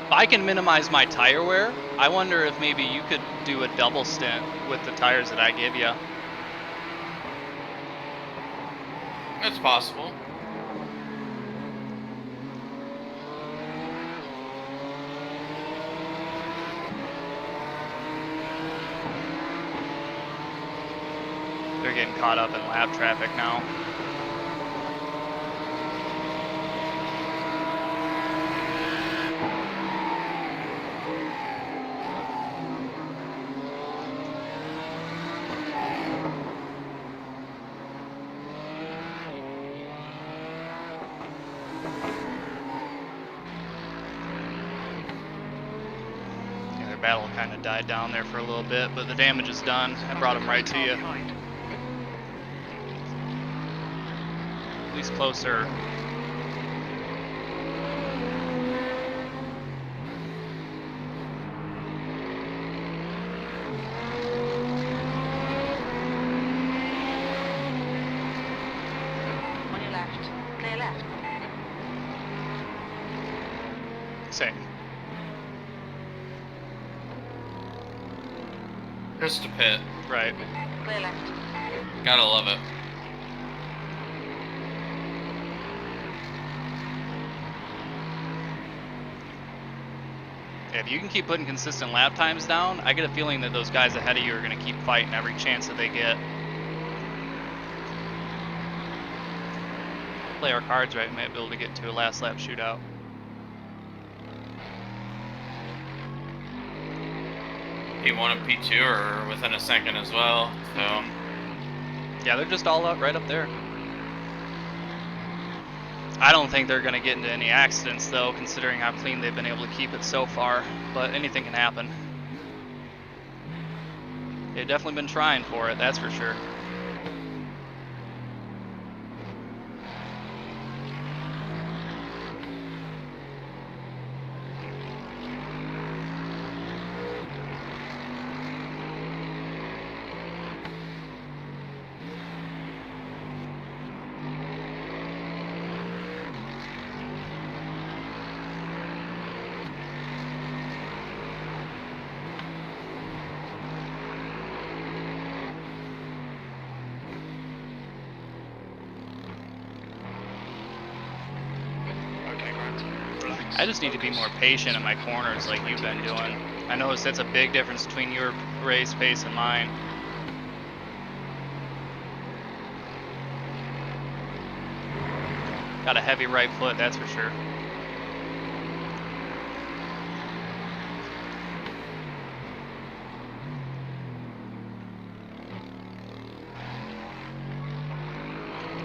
If I can minimize my tire wear, I wonder if maybe you could do a double stint with the tires that I give you. It's possible. They're getting caught up in lap traffic now. Yeah, their battle kind of died down there for a little bit, but the damage is done. I brought them right to you. At least closer. On your left. Clear left. Same. Just a pit. Right. Clear left. Gotta love it. If you can keep putting consistent lap times down, I get a feeling that those guys ahead of you are going to keep fighting every chance that they get. Play our cards right, we might be able to get to a last lap shootout. P1 and P2 are within a second as well, so. Yeah, they're just all up right up there. I don't think they're going to get into any accidents, though, considering how clean they've been able to keep it so far. But anything can happen. They've definitely been trying for it, that's for sure. I just need to be more patient in my corners like you've been doing. I notice that's a big difference between your race pace and mine. Got a heavy right foot, that's for sure.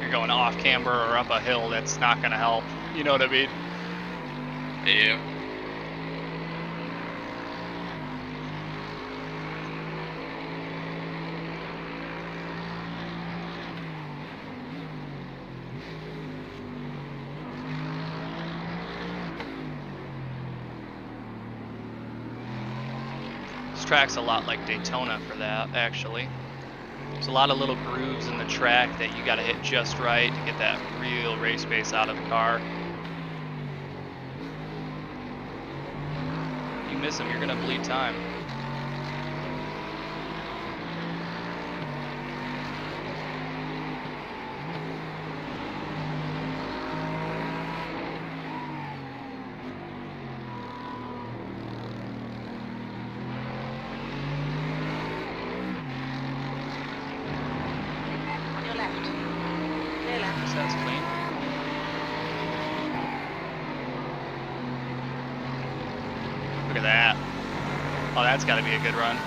You're going off camber or up a hill, that's not going to help. You know what I mean? Yeah. track's a lot like Daytona for that, actually. There's a lot of little grooves in the track that you gotta hit just right to get that real race pace out of the car. You miss them, you're gonna bleed time. That's clean. Look at that. Oh, that's got to be a good run.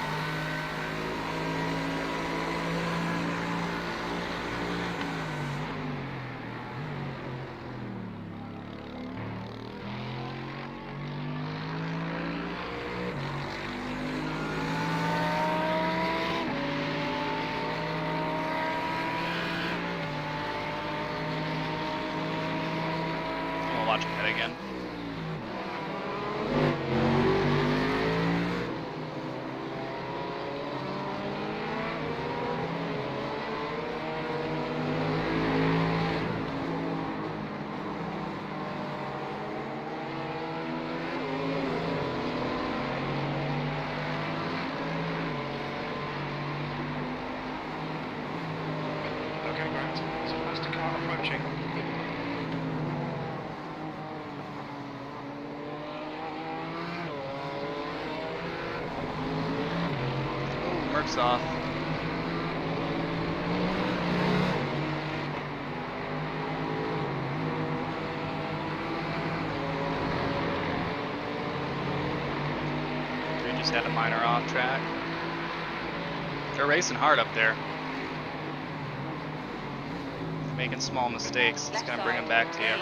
Watch him hit again. Okay, Grant. So faster car approaching. Merc's off. We just had a minor off track. They're racing hard up there. Making small mistakes. It's gonna bring them back to you.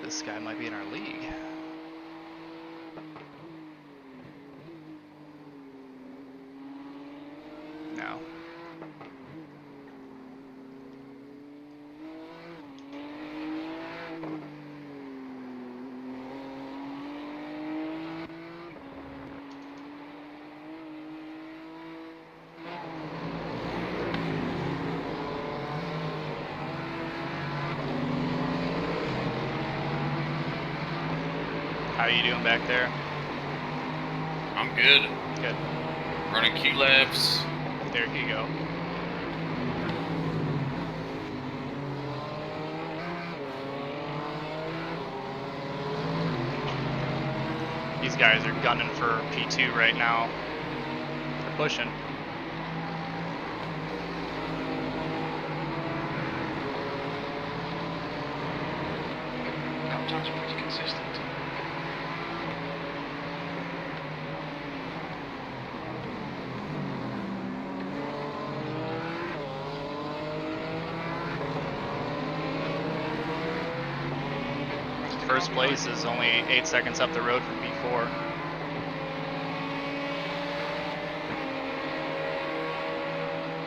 This guy might be in our league. No. How are you doing back there? I'm good. Good. Running key laps. There you go. These guys are gunning for P2 right now. They're pushing. Cup times are pretty consistent. First place is only 8 seconds up the road from P4.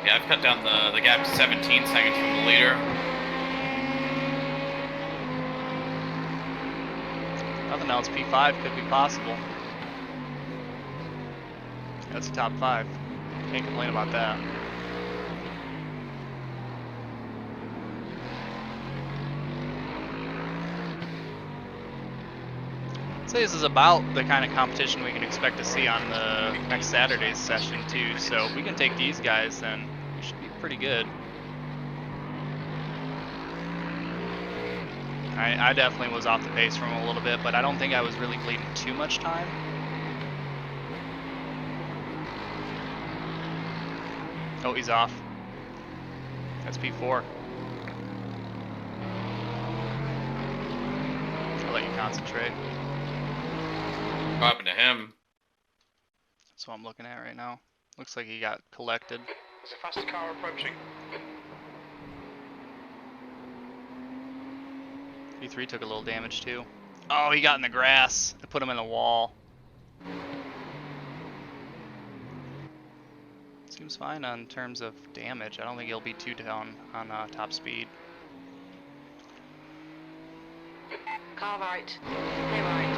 Yeah, I've cut down the gap to 17 seconds from the leader. Nothing else, P5 could be possible. That's a top 5. Can't complain about that. I'd say this is about the kind of competition we can expect to see on the next Saturday's session too. So if we can take these guys, then we should be pretty good. I definitely was off the pace from him a little bit, but I don't think I was really bleeding too much time. Oh, he's off. That's P4. I'll let you concentrate. What happened to him? That's what I'm looking at right now. Looks like he got collected. There's a faster car approaching. P3 took a little damage too. Oh, he got in the grass. I put him in the wall. So Seems fine on terms of damage. I don't think he'll be too down on top speed. Car right. Clear right.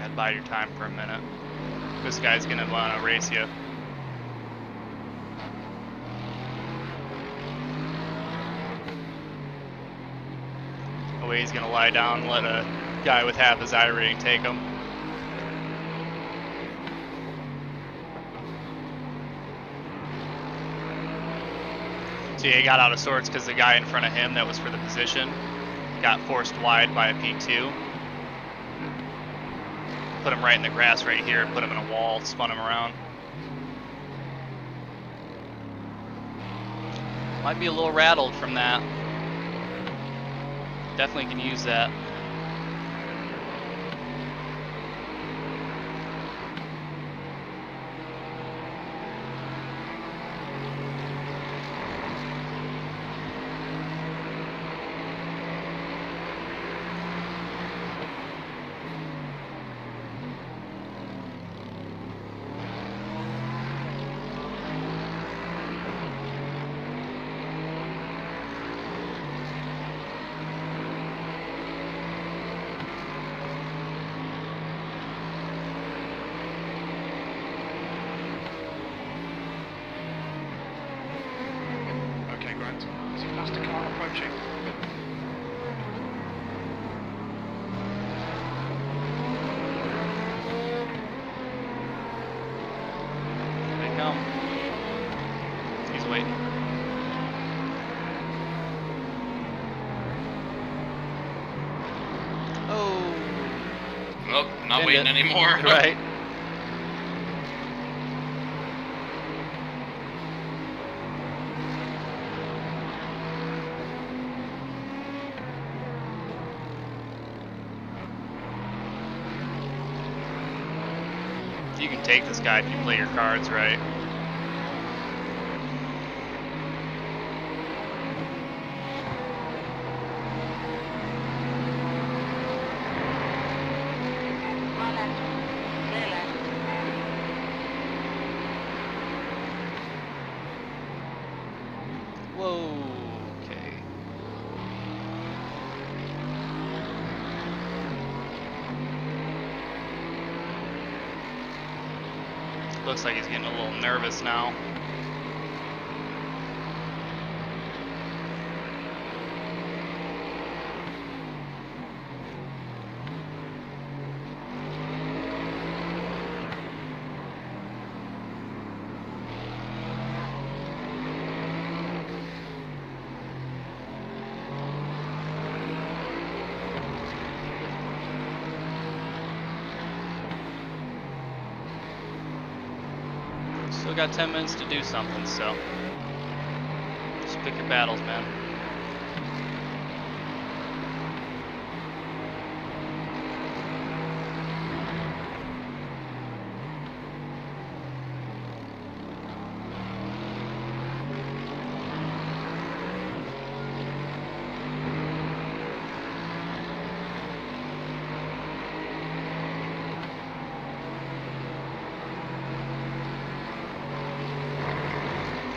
I'd bide your time for a minute. This guy's gonna wanna race you. Oh, he's gonna lie down and let a guy with half his I rating take him. So yeah, he got out of sorts because the guy in front of him that was for the position got forced wide by a P2. Put him right in the grass right here, put him in a wall, spun him around. Might be a little rattled from that. Definitely can use that. Okay, Grant. See faster car approaching. They come. He's waiting. Oh. Nope, not End waiting it. anymore. Right. You can take this guy if you play your cards right. Right left. Clear left. Whoa. Okay. Looks like he's getting a little nervous now. Still got 10 minutes to do something, so just pick your battles, man.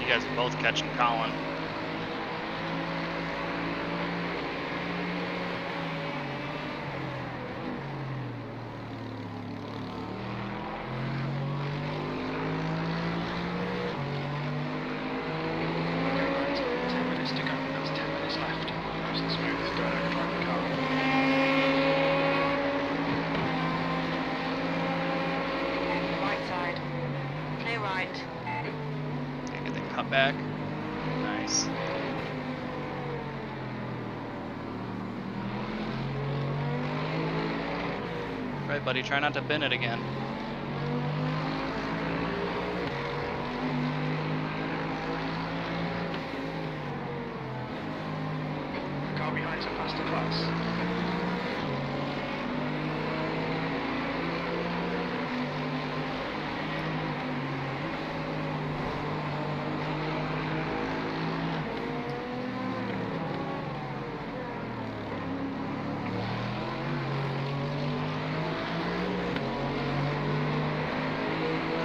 You guys are both catching Colin. Okay, Grant. 10 minutes to go. That's 10 minutes left. Nice and smooth. Go ahead and drive the car. Right side. Clear right. Okay, get the cut back. Nice. Right, buddy, try not to bin it again. The car behind's a faster class.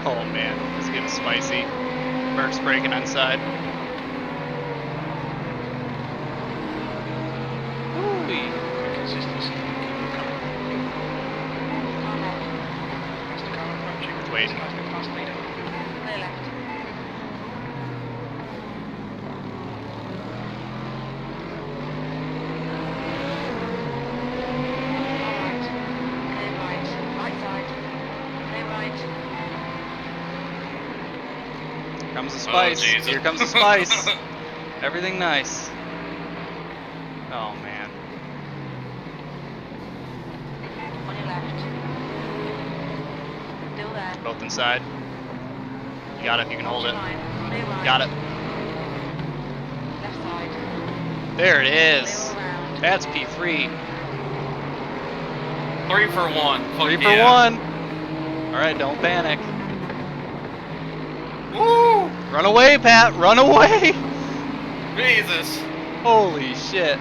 Oh man, it's getting spicy. Merc's braking on side. Ooh-wee. Consistency. Keep coming. Car left. Faster car approaching. Wait. Fast leader. Clear left. All right. Clear right. Right side. Clear right. Here comes the spice. Jesus. Here comes the spice. Everything nice. Oh man. On your left. Still there. Both inside. You got it if you can hold it. Line. Clear right. Got it. Left side. There it Clear is. all round. That's P3. 3 for 1. Fuck 3 for yeah. 1. Alright, don't panic. Woo! Run away, Pat. Run away. Jesus. Holy shit.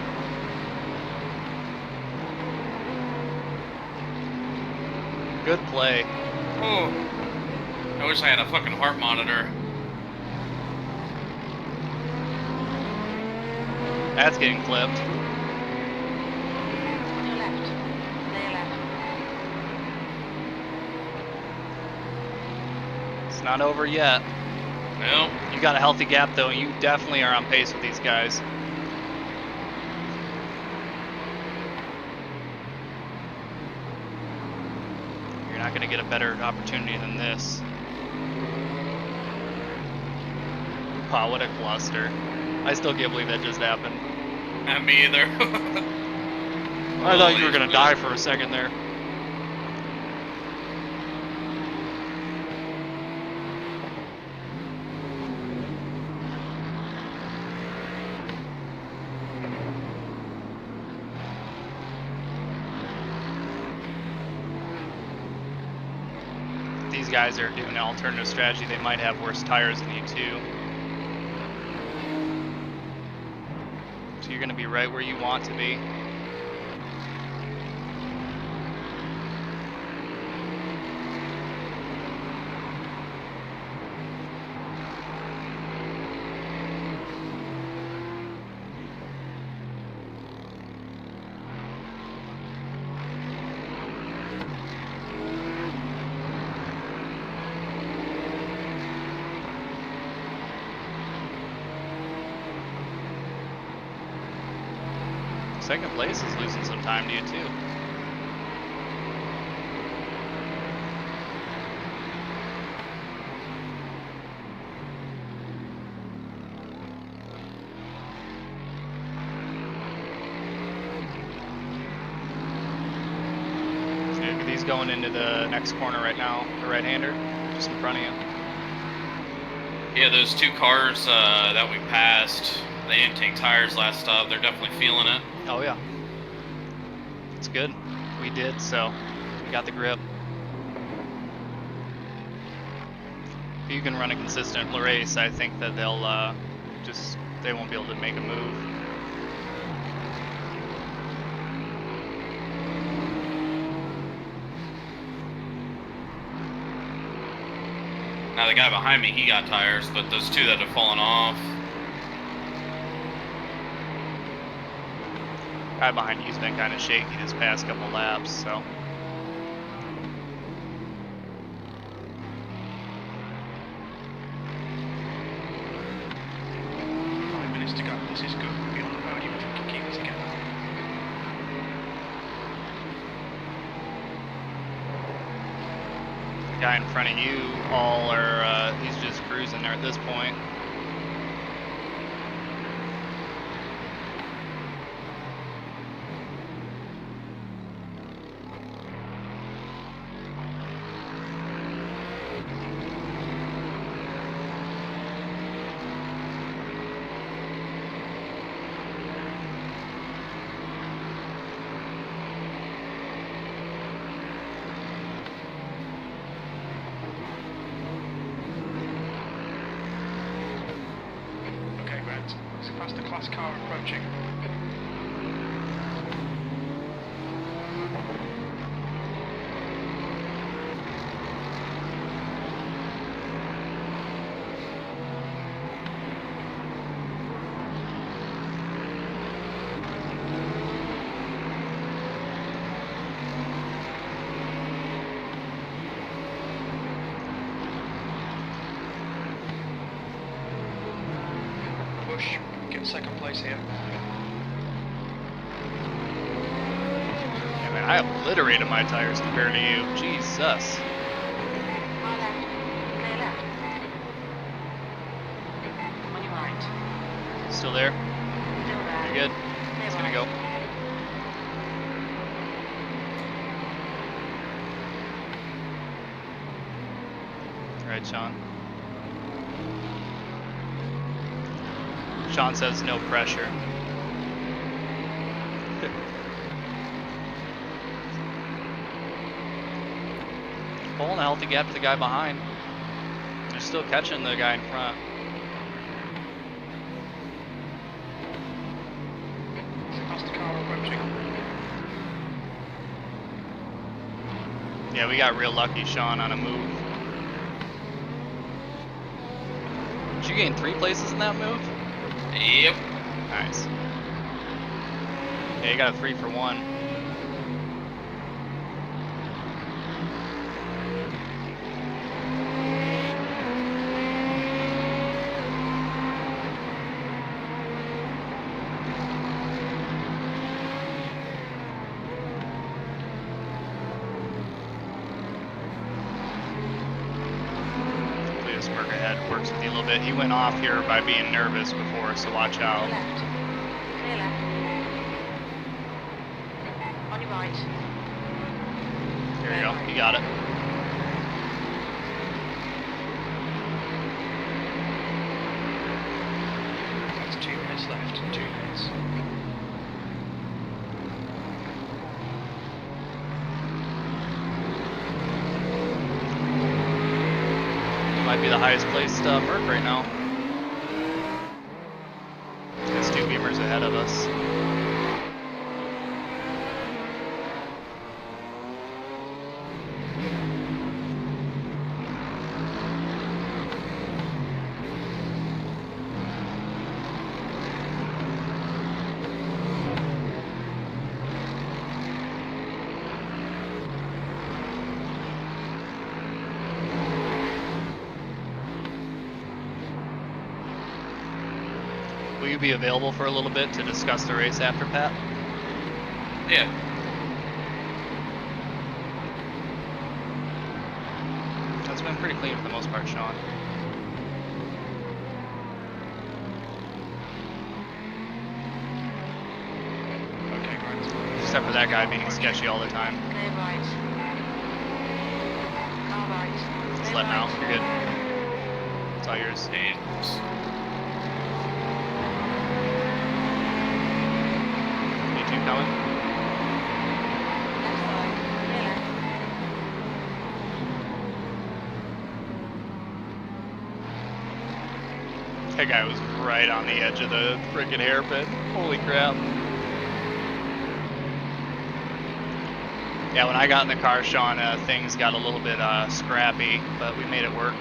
Good play. Oh. I wish I had a fucking heart monitor. That's getting clipped. On your left. Clear left. It's not over yet. Well, You got a healthy gap though. You definitely are on pace with these guys. You're not going to get a better opportunity than this. Wow, what a cluster. I still can't believe that just happened. not me either. I thought you were Holy going to shit. die for a second there. These guys are doing an alternative strategy. They might have worse tires than you too. So you're going to be right where you want to be. Second place is losing some time to you too. So he's going into the next corner right now, the right-hander, just in front of you. Yeah, those two cars that we passed, they didn't take tires last stop. They're definitely feeling it. Oh yeah. It's good. We did, so we got the grip. If you can run a consistent race, I think that they'll they won't be able to make a move. Now the guy behind me, he got tires, but those two that have fallen off. Guy behind you's been kind of shaky this past couple laps, so. 5 minutes to go. This is good. We'll be on the podium if we can keep it together. The guy in front of you, all are, he's just cruising there at this point. Okay, Grant. It's a faster class car approaching. push. Get second place here. Yeah, man, I obliterated my tires compared to you. Jesus. Far left. Clear left. On your right. Still there? Still there. You're good? Clear It's gonna right. go. Right, Sean? Sean says no pressure. Pulling a healthy gap to the guy behind. They're still catching the guy in front. Past the car approaching. Yeah, we got real lucky, Sean, on a move. Did you gain 3 places in that move? Yep. Nice. Yeah, you got a 3 for 1. This work ahead works with you a little bit. He went off here by being nervous before, so watch Clear out. left. Clear left. On your right. There you go. You got it. That's 2 minutes left. 2 minutes. Might be the highest placed Merc right now. There's 2 Beamers ahead of us. Will you be available for a little bit to discuss the race after, Pat? Yeah. That's been pretty clean for the most part, Sean. Okay, great. Except for that guy being sketchy all the time. Clear right. Car right. Just Clear let now. right. You're good. It's all yours. You 2 coming? Left side. Clear left. That guy was right on the edge of the freaking hairpin. Holy crap. Yeah, when I got in the car, Sean, things got a little bit scrappy, but we made it work.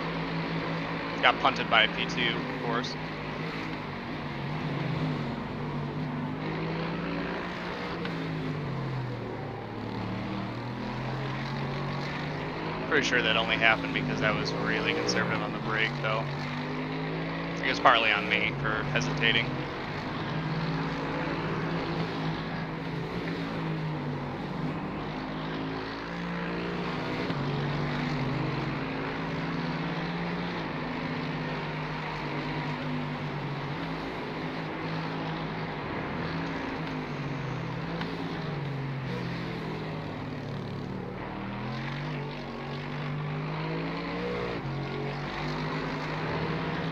Got punted by a P2, of course. Pretty sure that only happened because I was really conservative on the brake, though. I guess partly on me for hesitating.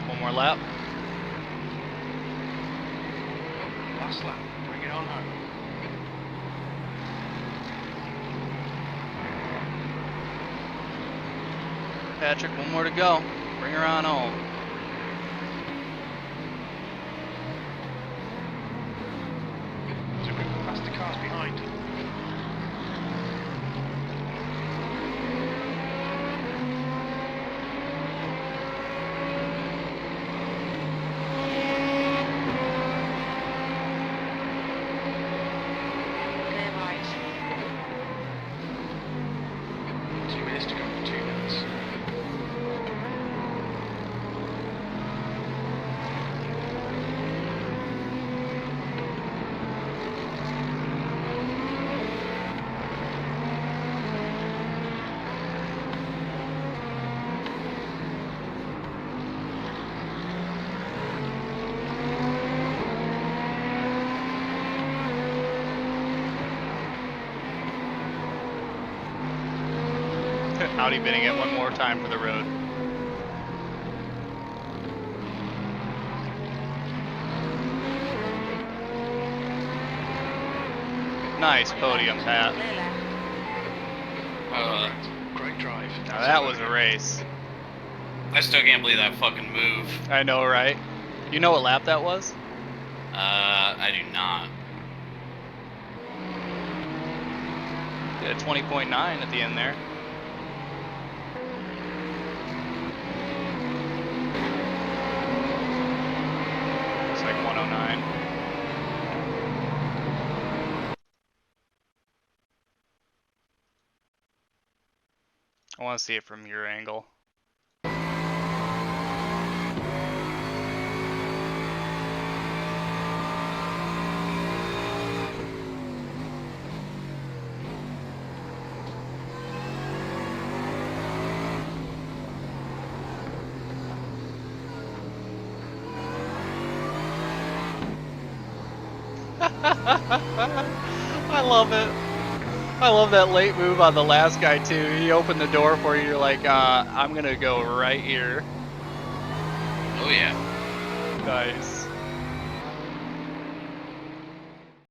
One more lap. Last lap. Bring it on home. Patrick, one more to go. Bring her on home. So we can pass the cars behind. Clear right. 2 minutes to go. 2 minutes. Howdy binning it one more time for the road. Nice podium, Pat. Great drive. Now that was a race. I still can't believe that fucking move. I know, right? You know what lap that was? I do not. Did a 20.9 at the end there. It's like 109. I want to see it from your angle. I love it. I love that late move on the last guy too. He opened the door for you. You're like, I'm gonna go right here. Oh yeah. Nice.